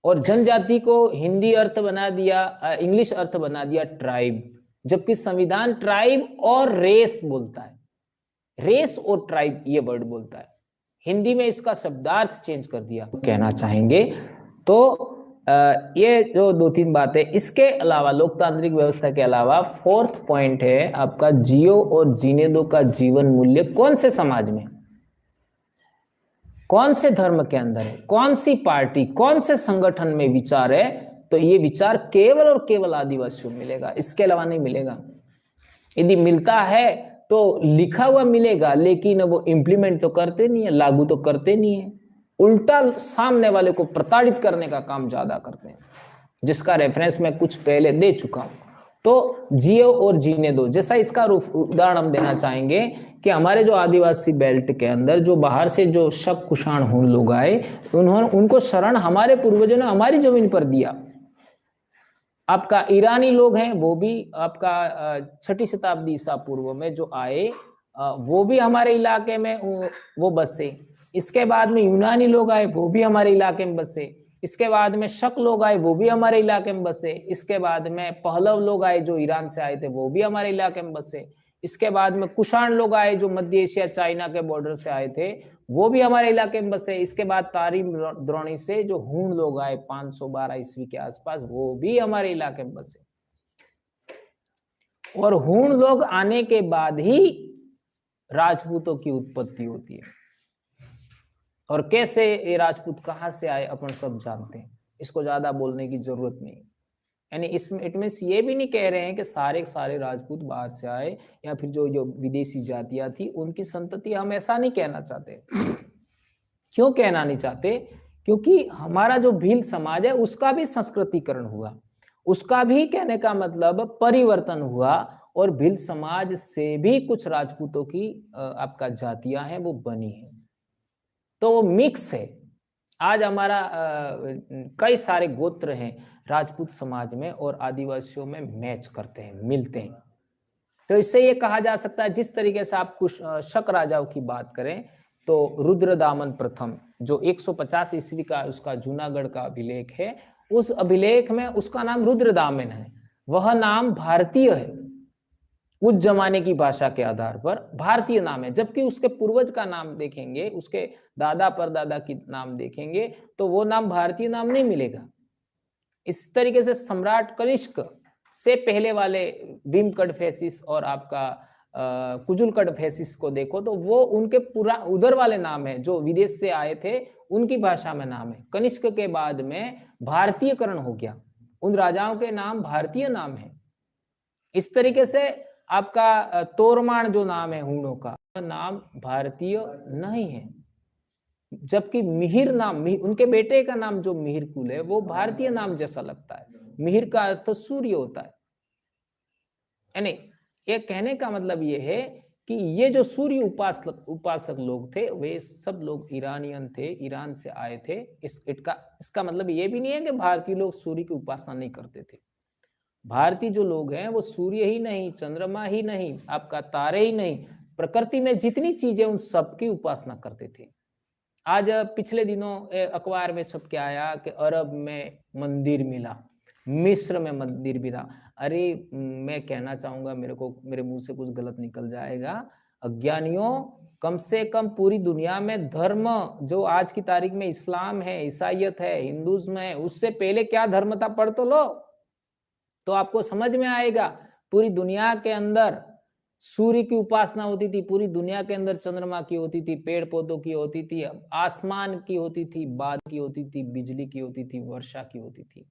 और जनजाति को हिंदी अर्थ बना दिया, इंग्लिश अर्थ बना दिया ट्राइब, जबकि संविधान ट्राइब और रेस बोलता है, रेस और ट्राइब ये वर्ड बोलता है। हिंदी में इसका शब्दार्थ चेंज कर दिया कहना चाहेंगे। तो ये जो 2-3 बातें, इसके अलावा लोकतांत्रिक व्यवस्था के अलावा 4th पॉइंट है आपका जियो और जीने दो का जीवन मूल्य कौन से समाज में, कौन से धर्म के अंदर है, कौन सी पार्टी, कौन से संगठन में विचार है, तो ये विचार केवल और केवल आदिवासियों में मिलेगा, इसके अलावा नहीं मिलेगा। यदि मिलता है तो लिखा हुआ मिलेगा, लेकिन वो इंप्लीमेंट तो करते नहीं है, लागू तो करते नहीं है, उल्टा सामने वाले को प्रताड़ित करने का काम ज्यादा करते हैं, जिसका रेफरेंस मैं कुछ पहले दे चुका हूं। तो जियो और जीने दो, जैसा इसका उदाहरण हम देना चाहेंगे कि हमारे जो आदिवासी बेल्ट के अंदर जो बाहर से जो शक कुषाण हुन लोग आए, उनको शरण हमारे पूर्वजों ने हमारी जमीन पर दिया। आपका ईरानी लोग हैं, वो भी आपका 6ठी शताब्दी ईसा पूर्व में जो आए, वो भी हमारे इलाके में वो बसे। इसके बाद में यूनानी लोग आए, वो भी हमारे इलाके में बसे। इसके बाद में शक लोग आए, वो भी हमारे इलाके में बसे। इसके बाद में पहलव लोग आए जो ईरान से आए थे, वो भी हमारे इलाके में बसे। इसके बाद में कुषाण लोग आए जो मध्य एशिया चाइना के बॉर्डर से आए थे, वो भी हमारे इलाके में बसे। इसके बाद तारीम द्रोणी से जो हूण लोग आए 512 ईस्वी के आसपास, वो भी हमारे इलाके में बसे। और हूण लोग आने के बाद ही राजपूतों की उत्पत्ति होती है। और कैसे ये राजपूत कहां से आए अपन सब जानते हैं, इसको ज्यादा बोलने की जरूरत नहीं। यानी इसमें इट मीन्स ये भी नहीं कह रहे हैं कि सारे राजपूत बाहर से आए या फिर जो जो विदेशी जातियां थी उनकी संतति, हम ऐसा नहीं कहना चाहते। क्यों कहना नहीं चाहते? क्योंकि हमारा जो भील समाज है उसका भी संस्कृतिकरण हुआ, उसका भी कहने का मतलब परिवर्तन हुआ, और भील समाज से भी कुछ राजपूतों की आपका जातियां हैं वो बनी है, तो वो मिक्स है। आज हमारा कई सारे गोत्र हैं राजपूत समाज में और आदिवासियों में मैच करते हैं, मिलते हैं। तो इससे ये कहा जा सकता है, जिस तरीके से आप कुछ शक राजाओं की बात करें तो रुद्रदामन प्रथम जो 150 ईस्वी का उसका जूनागढ़ का अभिलेख है, उस अभिलेख में उसका नाम रुद्रदामन है। वह नाम भारतीय है, उस जमाने की भाषा के आधार पर भारतीय नाम है, जबकि उसके पूर्वज का नाम देखेंगे, उसके दादा परदादा की नाम देखेंगे तो वो नाम भारतीय नाम नहीं मिलेगा। इस तरीके से सम्राट कनिष्क से पहले वाले भीम कडफेसिस और आपका कुजुल कडफेसिस को देखो तो वो उनके पूरा उधर वाले नाम है, जो विदेश से आए थे उनकी भाषा में नाम है। कनिष्क के बाद में भारतीयकरण हो गया, उन राजाओं के नाम भारतीय नाम है। इस तरीके से आपका तोरमाण जो नाम है हूणों का, नाम भारतीय नहीं है, जबकि मिहिर नाम, उनके बेटे का नाम जो मिहिर कुल है वो भारतीय नाम जैसा लगता है। मिहिर का अर्थ सूर्य होता है। यानी ये कहने का मतलब ये है कि ये जो सूर्य उपासक लोग थे वे सब लोग ईरानियन थे, ईरान से आए थे। इसका मतलब ये भी नहीं है कि भारतीय लोग सूर्य की उपासना नहीं करते थे। भारतीय जो लोग हैं वो सूर्य ही नहीं, चंद्रमा ही नहीं, आपका तारे ही नहीं, प्रकृति में जितनी चीजें उन सबकी उपासना करते थे। आज पिछले दिनों अखबार में छप के आया कि अरब में मंदिर मिला, मिस्र में मंदिर मिला। अरे मैं कहना चाहूंगा, मेरे मुंह से कुछ गलत निकल जाएगा, अज्ञानियों, कम से कम पूरी दुनिया में धर्म जो आज की तारीख में इस्लाम है, ईसाइयत है, हिंदुज्म है, उससे पहले क्या धर्म था पढ़ तो लो, तो आपको समझ में आएगा। पूरी दुनिया के अंदर सूर्य की उपासना होती थी, पूरी दुनिया के अंदर चंद्रमा की होती थी, पेड़ पौधों की होती थी, आसमान की होती थी, बादल की होती थी, बिजली की होती थी, वर्षा की होती थी,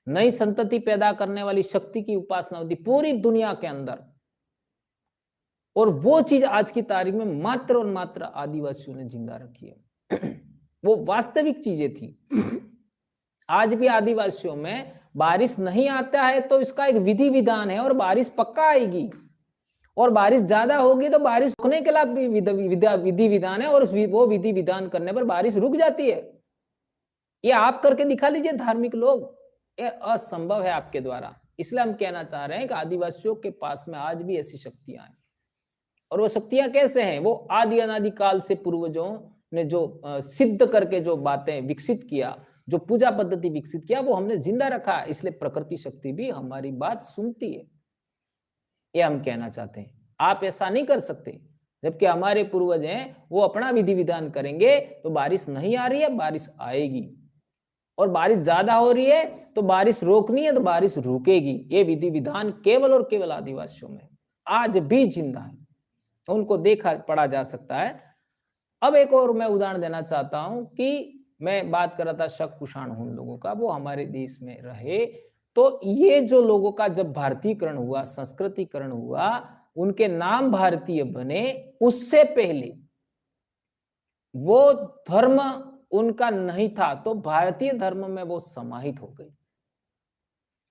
नई संतति पैदा करने वाली शक्ति की उपासना होती पूरी दुनिया के अंदर। और वो चीज आज की तारीख में मात्र और मात्र आदिवासियों ने जिंदा रखी है। वो वास्तविक चीजें थी। आज भी आदिवासियों में बारिश नहीं आता है तो इसका एक विधि विधान है, और बारिश पक्का आएगी, और बारिश ज्यादा होगी तो बारिश रुकने के लिए विधि विधान है, और वो विधि विधान करने पर बारिश रुक जाती है। ये आप करके दिखा लीजिए धार्मिक लोग, ये असंभव है आपके द्वारा। इसलिए हम कहना चाह रहे हैं कि आदिवासियों के पास में आज भी ऐसी शक्तियां हैं। और वो शक्तियां कैसे हैं? वो आदि अनादि काल से पूर्वजों ने जो सिद्ध करके जो बातें विकसित किया, जो पूजा पद्धति विकसित किया, वो हमने जिंदा रखा। इसलिए प्रकृति शक्ति भी हमारी बात सुनती है, ये हम कहना चाहते हैं। आप ऐसा नहीं कर सकते, जबकि हमारे पूर्वज हैं वो अपना विधि विधान करेंगे तो बारिश नहीं आ रही है, बारिश आएगी, और बारिश ज्यादा हो रही है तो बारिश रोकनी है तो बारिश रुकेगी। ये विधि विधान केवल और केवल आदिवासियों में आज भी जिंदा है, उनको देखा पढ़ा जा सकता है। अब एक और मैं उदाहरण देना चाहता हूं कि मैं बात कर रहा था शक कुषाण हूण लोगों का, वो हमारे देश में रहे, तो ये जो लोगों का जब भारतीयकरण हुआ, संस्कृतिकरण हुआ, उनके नाम भारतीय बने, उससे पहले वो धर्म उनका नहीं था, तो भारतीय धर्म में वो समाहित हो गई।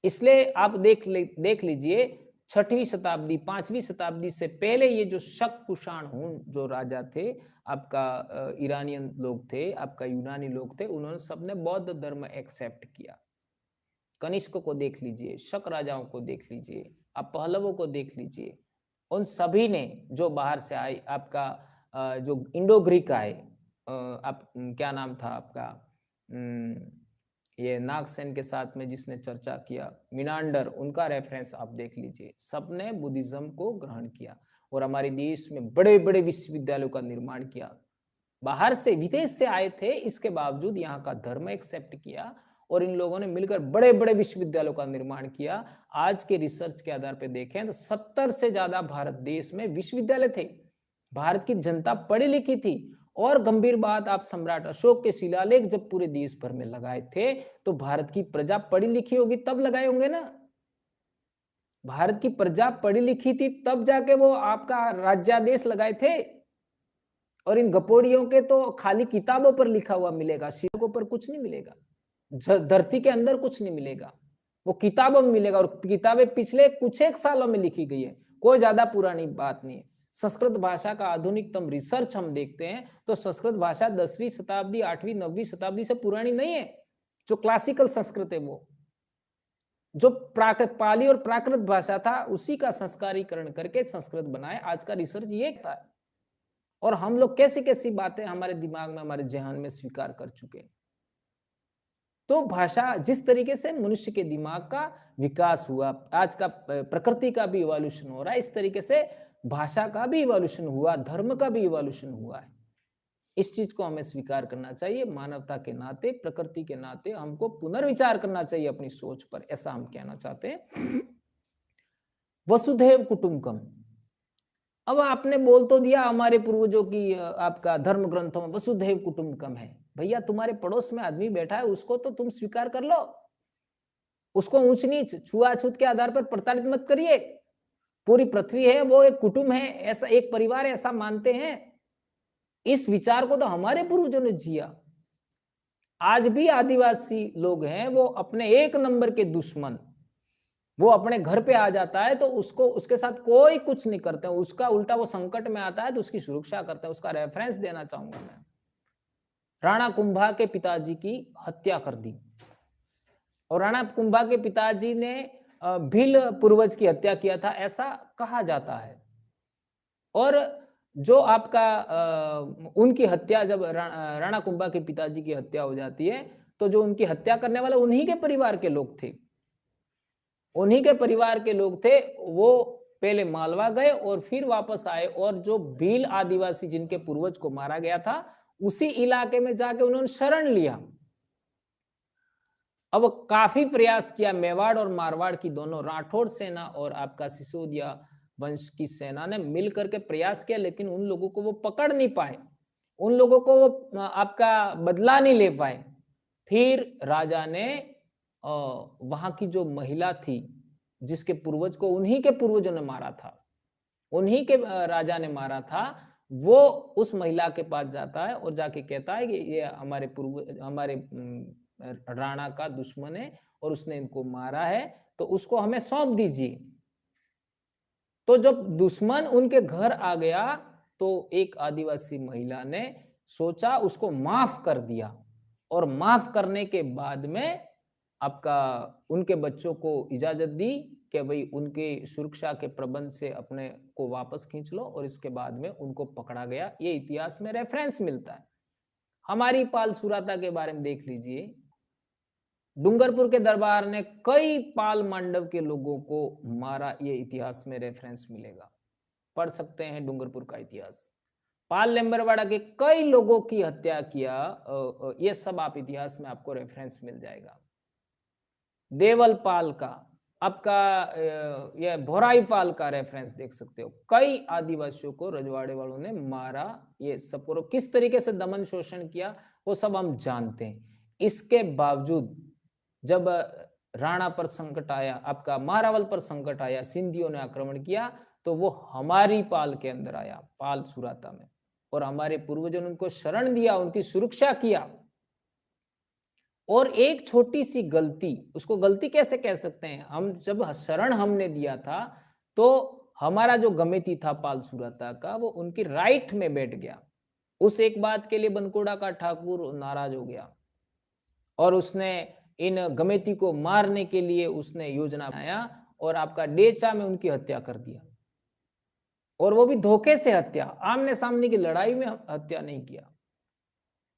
इसलिए आप देख लीजिए 6वीं शताब्दी 5वीं शताब्दी से पहले ये जो शक कुषाण हूण जो राजा थे, आपका ईरानियन लोग थे, आपका यूनानी लोग थे, उन्होंने सबने बौद्ध धर्म एक्सेप्ट किया। कनिष्क को देख लीजिए, शक राजाओं को देख लीजिए, आप पहलवों को देख लीजिए, उन सभी ने जो बाहर से आए, आपका जो इंडो ग्रीक आए, आप क्या नाम था आपका, ये नागसेन के साथ में जिसने चर्चा किया, मिनांडर, उनका रेफरेंस आप देख लीजिए, सबने बुद्धिज्म को ग्रहण किया। और हमारे देश में बड़े बड़े विश्वविद्यालयों का निर्माण किया। बाहर से, विदेश से आए थे, इसके बावजूद यहाँ का धर्म एक्सेप्ट किया और इन लोगों ने मिलकर बड़े बड़े विश्वविद्यालयों का निर्माण किया। आज के रिसर्च के आधार पर देखें तो 70 से ज्यादा भारत देश में विश्वविद्यालय थे। भारत की जनता पढ़ी लिखी थी। और गंभीर बात, आप सम्राट अशोक के शिलालेख जब पूरे देश भर में लगाए थे तो भारत की प्रजा पढ़ी लिखी होगी तब लगाए होंगे ना। भारत की प्रजा पढ़ी लिखी थी तब जाके वो आपका राज्यादेश लगाए थे। और इन गपोड़ियों के तो खाली किताबों पर लिखा हुआ मिलेगा, शिलालेखों पर कुछ नहीं मिलेगा, धरती के अंदर कुछ नहीं मिलेगा, वो किताबों में मिलेगा। और किताबें पिछले कुछ एक सालों में लिखी गई है, कोई ज्यादा पुरानी बात नहीं है। संस्कृत भाषा का आधुनिकतम रिसर्च हम देखते हैं तो संस्कृत भाषा 10वीं शताब्दी, 8वीं 9वीं शताब्दी से पुरानी नहीं है। जो क्लासिकल संस्कृत है, वो जो प्राकृत पाली और प्राकृत भाषा था उसी का संस्कारीकरण करके संस्कृत बनाए। आज का रिसर्च ये था। और हम लोग कैसी कैसी बातें हमारे दिमाग में, हमारे जहन में स्वीकार कर चुके। तो भाषा, जिस तरीके से मनुष्य के दिमाग का विकास हुआ, आज का प्रकृति का भी इवोल्यूशन हो रहा है, इस तरीके से भाषा का भी इवोल्यूशन हुआ, धर्म का भी इवोल्यूशन हुआ है। इस चीज को हमें स्वीकार करना चाहिए। मानवता के नाते, प्रकृति के नाते हमको पुनर्विचार करना चाहिए अपनी सोच पर, ऐसा हम कहना चाहते हैं। वसुधैव कुटुंबकम। अब आपने बोल तो दिया हमारे पूर्वजों की आपका धर्म ग्रंथों में वसुधैव कुटुंबकम है। भैया, तुम्हारे पड़ोस में आदमी बैठा है, उसको तो तुम स्वीकार कर लो। उसको ऊंच नीच, छुआछूत के आधार पर प्रताड़ित मत करिए। पूरी पृथ्वी है, वो एक कुटुंब है, ऐसा एक परिवार है, ऐसा मानते हैं। इस विचार को तो हमारे पूर्वजों ने जिया। आज भी आदिवासी लोग हैं, वो अपने एक नंबर के दुश्मन, वो अपने घर पे आ जाता है तो उसको, उसके साथ कोई कुछ नहीं करते, उसका उल्टा वो संकट में आता है तो उसकी सुरक्षा करते हैं। उसका रेफरेंस देना चाहूंगा मैं। राणा कुंभा के पिताजी की हत्या कर दी और राणा कुंभा के पिताजी ने भील पूर्वज की हत्या किया था, ऐसा कहा जाता है। और जो आपका उनकी हत्या, जब राणा कुंभा के पिताजी की हत्या हो जाती है तो जो उनकी हत्या करने वाले उन्हीं के परिवार के लोग थे, उन्हीं के परिवार के लोग थे। वो पहले मालवा गए और फिर वापस आए और जो भील आदिवासी जिनके पूर्वज को मारा गया था उसी इलाके में जाके उन्होंने शरण लिया। अब काफी प्रयास किया, मेवाड़ और मारवाड़ की दोनों राठौड़ सेना और आपका सिसोदिया वंश की सेना ने मिल करके प्रयास किया, लेकिन उन लोगों को वो पकड़ नहीं पाए, उन लोगों को वो आपका बदला नहीं ले पाए। फिर राजा ने वहां की जो महिला थी जिसके पूर्वज को उन्हीं के पूर्वजों ने मारा था, उन्हीं के राजा ने मारा था, वो उस महिला के पास जाता है और जाके कहता है कि ये हमारे पूर्वज, हमारे राणा का दुश्मन है और उसने इनको मारा है, तो उसको हमें सौंप दीजिए। तो जब दुश्मन उनके घर आ गया तो एक आदिवासी महिला ने सोचा, उसको माफ कर दिया और माफ करने के बाद में आपका उनके बच्चों को इजाजत दी कि भाई उनके सुरक्षा के प्रबंध से अपने को वापस खींच लो, और इसके बाद में उनको पकड़ा गया। ये इतिहास में रेफरेंस मिलता है। हमारी पाल सुराता के बारे में देख लीजिए, डूंगरपुर के दरबार ने कई पाल मांडव के लोगों को मारा, ये इतिहास में रेफरेंस मिलेगा, पढ़ सकते हैं डूंगरपुर का इतिहास। पाल लेम्बरवाड़ा के कई लोगों की हत्या किया, ये सब आप इतिहास में आपको रेफरेंस मिल जाएगा। देवल पाल का, आपका ये भोराई पाल का रेफरेंस देख सकते हो। कई आदिवासियों को रजवाड़े वालों ने मारा, ये सब को किस तरीके से दमन शोषण किया वो सब हम जानते हैं। इसके बावजूद जब राणा पर संकट आया, आपका मारावल पर संकट आया, सिंधियों ने आक्रमण किया, तो वो हमारी पाल के अंदर आया, पाल सुराता में, और हमारे पूर्वजों ने उनको शरण दिया, उनकी सुरक्षा किया। और एक छोटी सी गलती, उसको गलती कैसे कह सकते हैं, हम जब शरण हमने दिया था तो हमारा जो गमेती था पाल सुराता का, वो उनकी राइट में बैठ गया। उस एक बात के लिए बनकोड़ा का ठाकुर नाराज हो गया और उसने इन गमेती को मारने के लिए उसने योजना बनाया और आपका डेचा में उनकी हत्या कर दिया, और वो भी धोखे से हत्या, आमने सामने की लड़ाई में हत्या नहीं किया।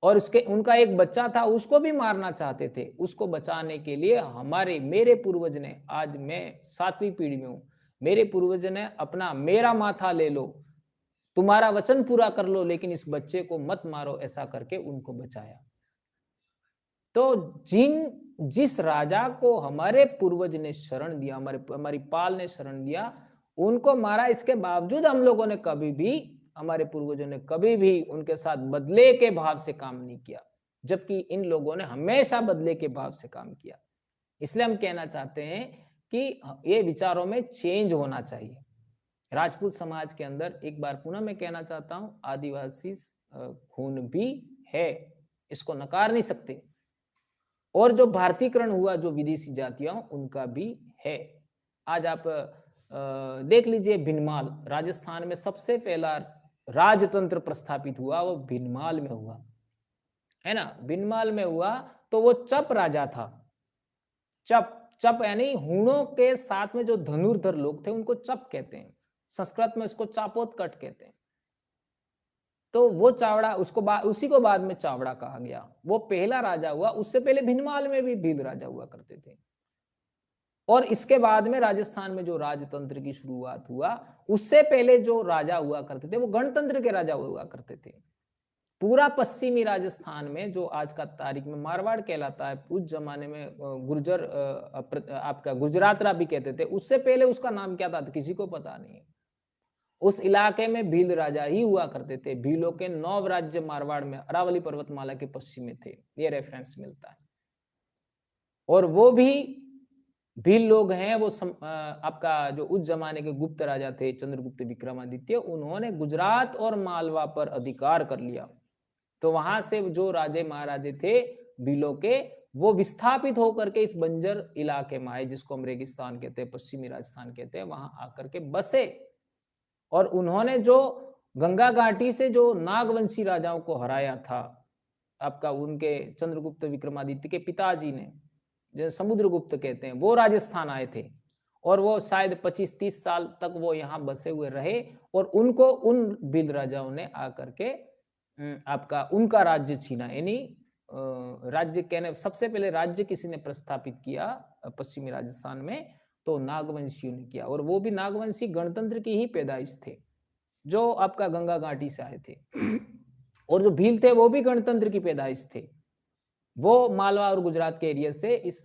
और उसके उनका एक बच्चा था, उसको भी मारना चाहते थे। उसको बचाने के लिए मेरे पूर्वज ने, आज मैं 7वीं पीढ़ी में हूं, मेरे पूर्वज ने अपना मेरा माथा ले लो, तुम्हारा वचन पूरा कर लो, लेकिन इस बच्चे को मत मारो, ऐसा करके उनको बचाया। तो जिस राजा को हमारे पूर्वज ने शरण दिया, हमारी पाल ने शरण दिया, उनको मारा। इसके बावजूद हम लोगों ने कभी भी, हमारे पूर्वजों ने कभी भी उनके साथ बदले के भाव से काम नहीं किया, जबकि इन लोगों ने हमेशा बदले के भाव से काम किया। इसलिए हम कहना चाहते हैं कि ये विचारों में चेंज होना चाहिए। राजपूत समाज के अंदर एक बार पुनः मैं कहना चाहता हूं, आदिवासी खून भी है, इसको नकार नहीं सकते। और जो भारतीकरण हुआ, जो विदेशी जातियां, उनका भी है। आज आप देख लीजिए, भिनमाल, राजस्थान में सबसे पहला राजतंत्र प्रस्थापित हुआ, वो भिनमाल में हुआ, है ना। भिनमाल में हुआ तो वो चप राजा था। चप यानी हूणों के साथ में जो धनुर्धर लोग थे उनको चप कहते हैं, संस्कृत में उसको चापोत्कट कहते हैं। तो वो चावड़ा, उसी को बाद में चावड़ा कहा गया, वो पहला राजा हुआ। उससे पहले भिनमाल में भी भील राजा हुआ करते थे। और इसके बाद में राजस्थान में जो राजतंत्र की शुरुआत हुआ, उससे पहले जो राजा हुआ करते थे वो गणतंत्र के राजा हुआ करते थे। पूरा पश्चिमी राजस्थान में, जो आज का तारीख में मारवाड़ कहलाता है, उस जमाने में गुर्जर, आपका गुजरातरा भी कहते थे। उससे पहले उसका नाम क्या था किसी को पता नहीं है। उस इलाके में भील राजा ही हुआ करते थे। भीलों के 9 राज्य मारवाड़ में अरावली पर्वतमाला के पश्चिम में थे, ये रेफरेंस मिलता है। और वो भी भील लोग हैं, वो आपका जो उस जमाने के गुप्त राजा थे, चंद्रगुप्त विक्रमादित्य, उन्होंने गुजरात और मालवा पर अधिकार कर लिया। तो वहां से जो राजे महाराजे थे भीलों के, वो विस्थापित होकर के इस बंजर इलाके में आए, जिसको हम रेगिस्तान कहते हैं, पश्चिमी राजस्थान कहते हैं, वहां आकर के बसे। और उन्होंने जो गंगा घाटी से जो नागवंशी राजाओं को हराया था, आपका उनके चंद्रगुप्त विक्रमादित्य के पिताजी ने, जो समुद्रगुप्त कहते हैं, वो राजस्थान आए थे। और वो शायद 25-30 साल तक वो यहाँ बसे हुए रहे। और उनको उन भील राजाओं ने आकर के आपका उनका राज्य छीना। यानी राज्य कहने, सबसे पहले राज्य किसी ने प्रस्थापित किया पश्चिमी राजस्थान में, तो नागवंशियों ने किया। और वो भी नागवंशी गणतंत्र की ही पैदाइश थे, जो आपका गंगा घाटी से आए थे। और जो भील थे वो भी गणतंत्र की पैदाइश थे। वो मालवा और गुजरात के एरिया से इस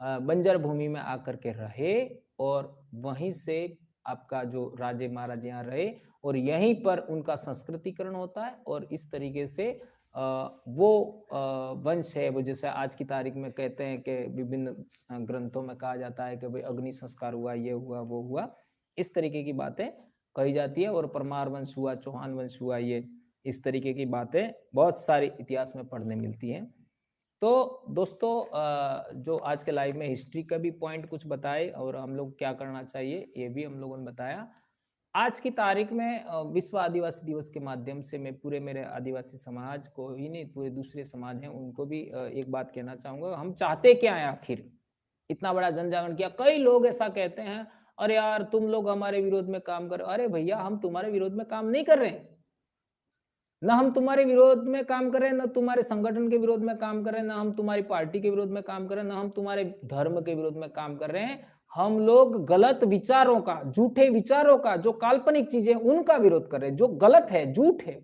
बंजर भूमि में आकर के रहे, और वहीं से आपका जो राजे महाराजे यहाँ रहे, और यहीं पर उनका संस्कृतिकरण होता है। और इस तरीके से वो वंश है, वो जैसे आज की तारीख में कहते हैं कि विभिन्न ग्रंथों में कहा जाता है कि भाई अग्नि संस्कार हुआ, ये हुआ, वो हुआ, इस तरीके की बातें कही जाती है। और परमार वंश हुआ, चौहान वंश हुआ, ये इस तरीके की बातें बहुत सारी इतिहास में पढ़ने मिलती हैं। तो दोस्तों, जो आज के लाइव में हिस्ट्री का भी पॉइंट कुछ बताए, और हम लोग क्या करना चाहिए ये भी हम लोगों ने बताया। आज की तारीख में विश्व आदिवासी दिवस के माध्यम से मैं पूरे मेरे आदिवासी समाज को ही नहीं, पूरे दूसरे समाज हैं उनको भी एक बात कहना चाहूँगा। हम चाहते क्या है आखिर? इतना बड़ा जन जागरण किया। कई लोग ऐसा कहते हैं, अरे यार तुम लोग हमारे विरोध में काम कर। अरे भैया, हम तुम्हारे विरोध में काम नहीं कर रहे हैं। न हम तुम्हारे विरोध में काम करें, न तुम्हारे संगठन के विरोध में काम करें, न हम तुम्हारी पार्टी के विरोध में काम करें, न हम तुम्हारे धर्म के विरोध में काम कर रहे हैं। हम लोग गलत विचारों का, झूठे विचारों का, जो काल्पनिक चीजें उनका विरोध कर रहे हैं, जो गलत है, झूठ है,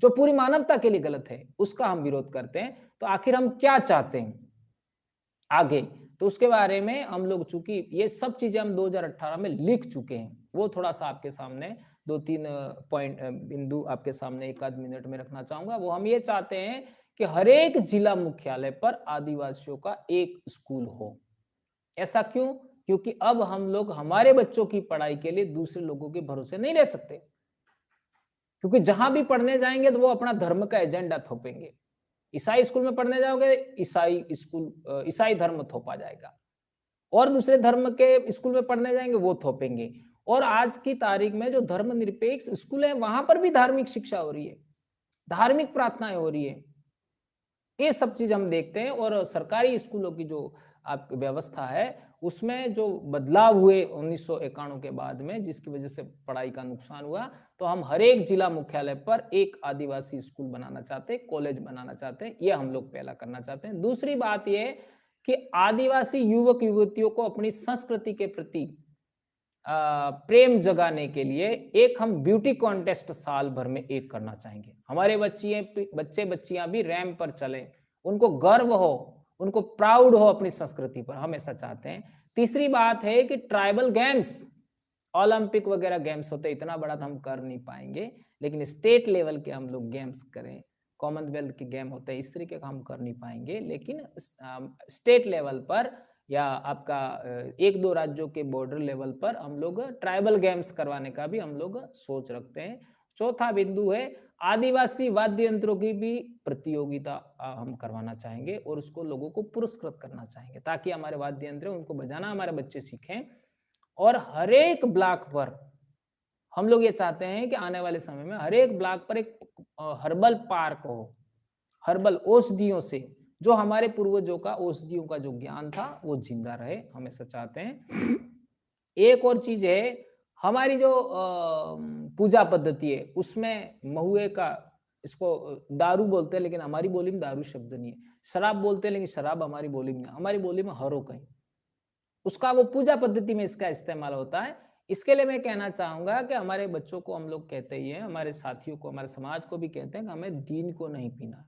जो पूरी मानवता के लिए गलत है, उसका हम विरोध करते हैं। तो आखिर हम क्या चाहते हैं आगे, तो उसके बारे में हम लोग, चूंकि ये सब चीजें हम 2018 में लिख चुके हैं, वो थोड़ा सा आपके सामने 2-3 पॉइंट बिंदु आपके सामने 1-आध मिनट में रखना चाहूंगा। वो हम ये चाहते हैं कि हर एक जिला मुख्यालय पर आदिवासियों का एक स्कूल हो। ऐसा क्यों? क्योंकि अब हम लोग हमारे बच्चों की पढ़ाई के लिए दूसरे लोगों के भरोसे नहीं रह सकते, क्योंकि जहां भी पढ़ने जाएंगे तो वो अपना धर्म का एजेंडा थोपेंगे। ईसाई स्कूल में पढ़ने जाओगे, ईसाई धर्म थोपा जाएगा, और दूसरे धर्म के स्कूल में पढ़ने जाएंगे, वो थोपेंगे। और आज की तारीख में जो धर्मनिरपेक्ष स्कूल है, वहां पर भी धार्मिक शिक्षा हो रही है, धार्मिक प्रार्थनाएं हो रही है। ये सब चीज हम देखते हैं। और सरकारी स्कूलों की जो आपकी व्यवस्था है, उसमें जो बदलाव हुए 1991 के बाद में, जिसकी वजह से पढ़ाई का नुकसान हुआ, तो हम हर एक जिला मुख्यालय पर एक आदिवासी स्कूल बनाना चाहते हैं, कॉलेज बनाना चाहते हैं। ये हम लोग पहला करना चाहते हैं। दूसरी बात ये कि आदिवासी युवक युवतियों को अपनी संस्कृति के प्रति प्रेम जगाने के लिए एक हम ब्यूटी कॉन्टेस्ट साल भर में एक करना चाहेंगे। हमारे बच्चे बच्चियां भी रैंप पर चले, उनको गर्व हो, उनको प्राउड हो अपनी संस्कृति पर, हम ऐसा चाहते हैं। तीसरी बात है कि ट्राइबल गेम्स, ओलंपिक वगैरह गेम्स होते, इतना बड़ा तो हम कर नहीं पाएंगे, लेकिन स्टेट लेवल के हम लोग गेम्स करें, कॉमनवेल्थ के गेम होते हैं, इस तरीके का हम कर नहीं पाएंगे, लेकिन स्टेट लेवल पर या आपका एक दो राज्यों के बॉर्डर लेवल पर हम लोग ट्राइबल गेम्स करवाने का भी हम लोग सोच रखते हैं। चौथा बिंदु है आदिवासी वाद्य यंत्रों की भी प्रतियोगिता हम करवाना चाहेंगे और उसको लोगों को पुरस्कृत करना चाहेंगे, ताकि हमारे वाद्य यंत्र उनको बजाना हमारे बच्चे सीखें। और हर एक ब्लॉक पर हम लोग ये चाहते हैं कि आने वाले समय में हर एक ब्लॉक पर एक हर्बल पार्क हो, हर्बल औषधियों से, जो हमारे पूर्वजों का औषधियों का जो ज्ञान था वो जिंदा रहे, हम ऐसा चाहते हैं। एक और चीज है, हमारी जो पूजा पद्धति है उसमें महुए का, इसको दारू बोलते हैं लेकिन हमारी बोली में दारू शब्द नहीं है, शराब बोलते हैं लेकिन शराब हमारी बोली में, हमारी बोली में हरो कहीं, उसका वो पूजा पद्धति में इसका इस्तेमाल होता है। इसके लिए मैं कहना चाहूंगा कि हमारे बच्चों को हम लोग कहते ही हैं, हमारे साथियों को, हमारे समाज को भी कहते हैं कि हमें दीन को नहीं पीना।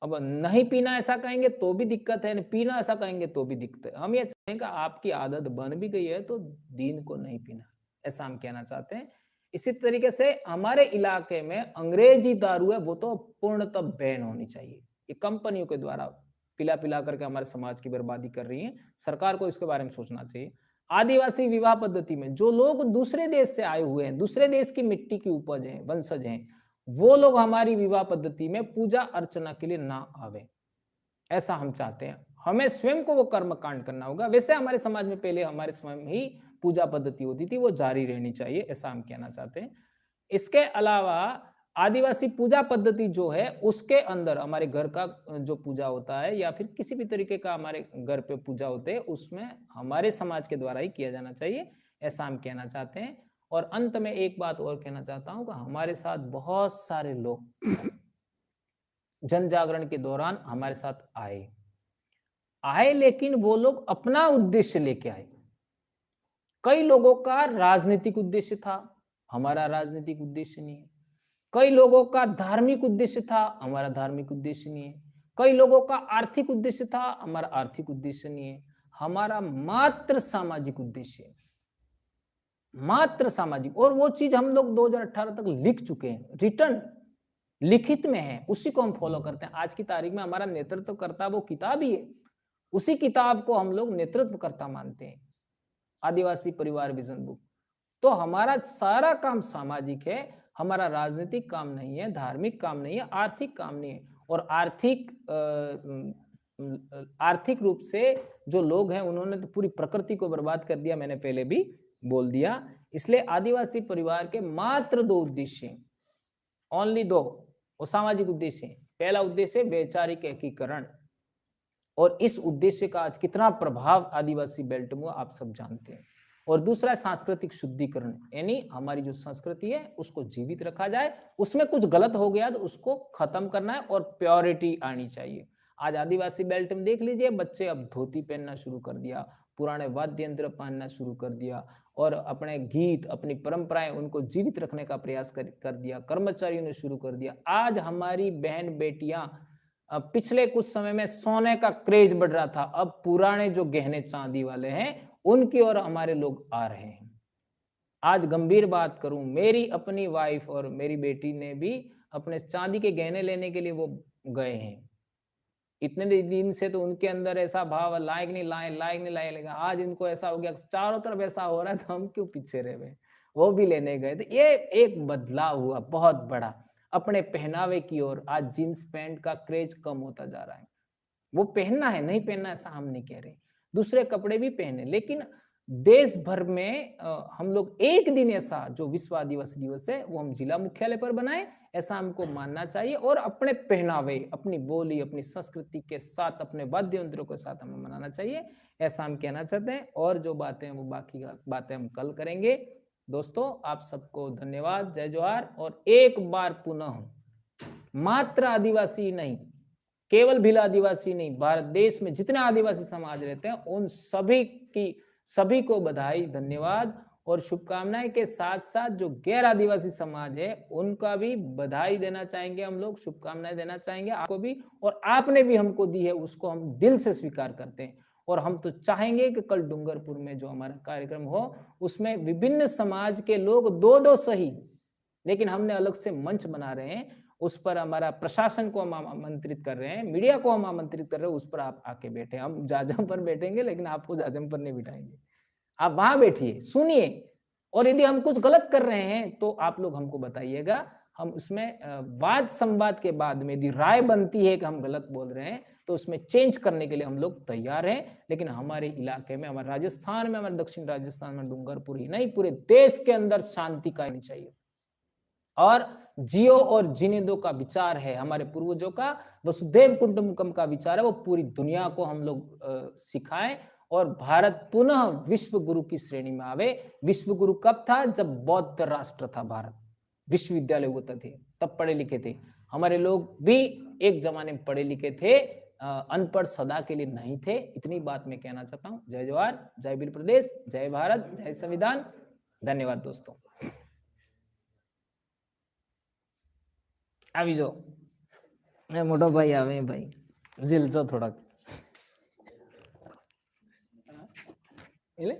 अब नहीं पीना ऐसा कहेंगे तो भी दिक्कत है, पीना ऐसा कहेंगे तो भी दिक्कत है। हम ये चाहेंगे कि आपकी आदत बन भी गई है तो दीन को नहीं पीना, ऐसा हम कहना चाहते हैं। इसी तरीके से हमारे इलाके में अंग्रेजी दारू है वो तो पूर्णतः बैन होनी चाहिए। ये कंपनियों के द्वारा पिला पिला करके हमारे समाज की बर्बादी कर रही है, सरकार को इसके बारे में सोचना चाहिए। आदिवासी विवाह पद्धति में जो लोग दूसरे देश से आए हुए हैं, दूसरे देश की मिट्टी की उपज है, वंशज हैं, वो लोग हमारी विवाह पद्धति में पूजा अर्चना के लिए ना आवे, ऐसा हम चाहते हैं। हमें स्वयं को वो कर्म कांड करना होगा। वैसे हमारे समाज में पहले हमारे समय में ही पूजा पद्धति होती थी, वो जारी रहनी चाहिए, ऐसा हम कहना चाहते हैं। इसके अलावा आदिवासी पूजा पद्धति जो है उसके अंदर हमारे घर का जो पूजा होता है या फिर किसी भी तरीके का हमारे घर पे पूजा होते हैं, उसमें हमारे समाज के द्वारा ही किया जाना चाहिए, ऐसा हम कहना चाहते हैं। और अंत में एक बात और कहना चाहता हूं कि हमारे साथ बहुत सारे लोग जन जागरण के दौरान हमारे साथ आए, लेकिन वो लोग अपना उद्देश्य लेके आए। कई लोगों का राजनीतिक उद्देश्य था, हमारा राजनीतिक उद्देश्य नहीं है। कई लोगों का धार्मिक उद्देश्य था, हमारा धार्मिक उद्देश्य नहीं है। कई लोगों का आर्थिक उद्देश्य था, हमारा आर्थिक उद्देश्य नहीं है। हमारा मात्र सामाजिक उद्देश्य है, मात्र सामाजिक। और वो चीज हम लोग 2018 तक लिख चुके हैं, रिटर्न लिखित में है, उसी को हम फॉलो करते हैं। आज की तारीख में हमारा नेतृत्व करता वो किताब ही है, उसी किताब को हम लोग नेतृत्व करता मानते हैं, आदिवासी परिवार विजन बुक। तो हमारा सारा काम सामाजिक है, हमारा राजनीतिक काम नहीं है, धार्मिक काम नहीं है, आर्थिक काम नहीं है। और आर्थिक रूप से जो लोग हैं उन्होंने तो पूरी प्रकृति को बर्बाद कर दिया, मैंने पहले भी बोल दिया। इसलिए आदिवासी परिवार के मात्र 2 उद्देश्य हैं, ओनली 2, वो सामाजिक उद्देश्य है। पहला उद्देश्य वैचारिक एकीकरण, और इस उद्देश्य का आज कितना प्रभाव आदिवासी बेल्ट में आप सब जानते हैं। और दूसरा सांस्कृतिक शुद्धिकरण, यानी हमारी जो संस्कृति है उसको जीवित रखा जाए, उसमें कुछ गलत हो गया तो उसको खत्म करना है और प्योरिटी आनी चाहिए। आज आदिवासी बेल्ट में देख लीजिए, बच्चे अब धोती पहनना शुरू कर दिया, पुराने वाद्य यंत्र पहनना शुरू कर दिया, और अपने गीत, अपनी परंपराएं उनको जीवित रखने का प्रयास कर दिया, कर्मचारियों ने शुरू कर दिया। आज हमारी बहन बेटियां, पिछले कुछ समय में सोने का क्रेज बढ़ रहा था, अब पुराने जो गहने चांदी वाले हैं उनकी ओर हमारे लोग आ रहे हैं। आज गंभीर बात करूं, मेरी अपनी वाइफ और मेरी बेटी ने भी अपने चांदी के गहने लेने के लिए वो गए हैं। इतने दिन से तो उनके अंदर ऐसा भाव लायक नहीं लाए लेगा, आज इनको ऐसा हो गया, चारों तरफ ऐसा हो रहा है तो हम क्यों पीछे रह गए, वो भी लेने गए। तो ये एक बदलाव हुआ बहुत बड़ा अपने पहनावे की ओर। आज जींस पैंट का क्रेज कम होता जा रहा है, वो पहनना है, नहीं पहनना ऐसा हम नहीं कह रहे, दूसरे कपड़े भी पहने, लेकिन देश भर में हम लोग एक दिन ऐसा जो विश्व आदिवासी दिवस है वो हम जिला मुख्यालय पर बनाए, ऐसा हमको मानना चाहिए। और अपने पहनावे, अपनी बोली, अपनी संस्कृति के साथ, अपने वाद्य यंत्रों के साथ हमें मनाना चाहिए, ऐसा हम कहना चाहते हैं। और जो बातें हैं वो बाकी बातें हम कल करेंगे। दोस्तों आप सबको धन्यवाद, जय जोहार। और एक बार पुनः, मात्र आदिवासी नहीं, केवल भील आदिवासी नहीं, भारत देश में जितने आदिवासी समाज रहते हैं उन सभी की सभी को बधाई, धन्यवाद और शुभकामनाएं के साथ साथ जो गैर आदिवासी समाज है उनका भी बधाई देना चाहेंगे हम लोग, शुभकामनाएं देना चाहेंगे आपको भी, और आपने भी हमको दी है उसको हम दिल से स्वीकार करते हैं। और हम तो चाहेंगे कि कल डूंगरपुर में जो हमारा कार्यक्रम हो उसमें विभिन्न समाज के लोग दो सही, लेकिन हमने अलग से मंच बना रहे हैं, उस पर हमारा प्रशासन को हम आमंत्रित कर रहे हैं, मीडिया को हम आमंत्रित कर रहे हैं, उस पर आप आके बैठे। हम जाजम पर बैठेंगे लेकिन आपको जाजम पर नहीं बिठाएंगे, आप वहां बैठिए, सुनिए, और यदि हम कुछ गलत कर रहे हैं तो आप लोग हमको बताइएगा। हम उसमें वाद संवाद के बाद में यदि राय बनती है कि हम गलत बोल रहे हैं तो उसमें चेंज करने के लिए हम लोग तैयार हैं। लेकिन हमारे इलाके में, हमारे राजस्थान में, हमारे दक्षिण राजस्थान में, डूंगरपुर ही नहीं पूरे देश के अंदर शांति कायम चाहिए। और जियो और जीने दो का विचार है हमारे पूर्वजों का, वसुधैव कुटुंबकम का विचार है, वो पूरी दुनिया को हम लोग सिखाएं और भारत पुनः विश्व गुरु की श्रेणी में आवे। विश्व गुरु कब था? जब बौद्ध राष्ट्र था भारत, विश्वविद्यालय होते थे, तब पढ़े लिखे थे। हमारे लोग भी एक जमाने में पढ़े लिखे थे, अनपढ़ सदा के लिए नहीं थे। इतनी बात मैं कहना चाहता हूँ। जय जवाहर, जय वीर प्रदेश, जय भारत, जय संविधान। धन्यवाद दोस्तों। આવી જો મોટો ભાઈ આવે ભાઈ જીલજો થોડાક એટલે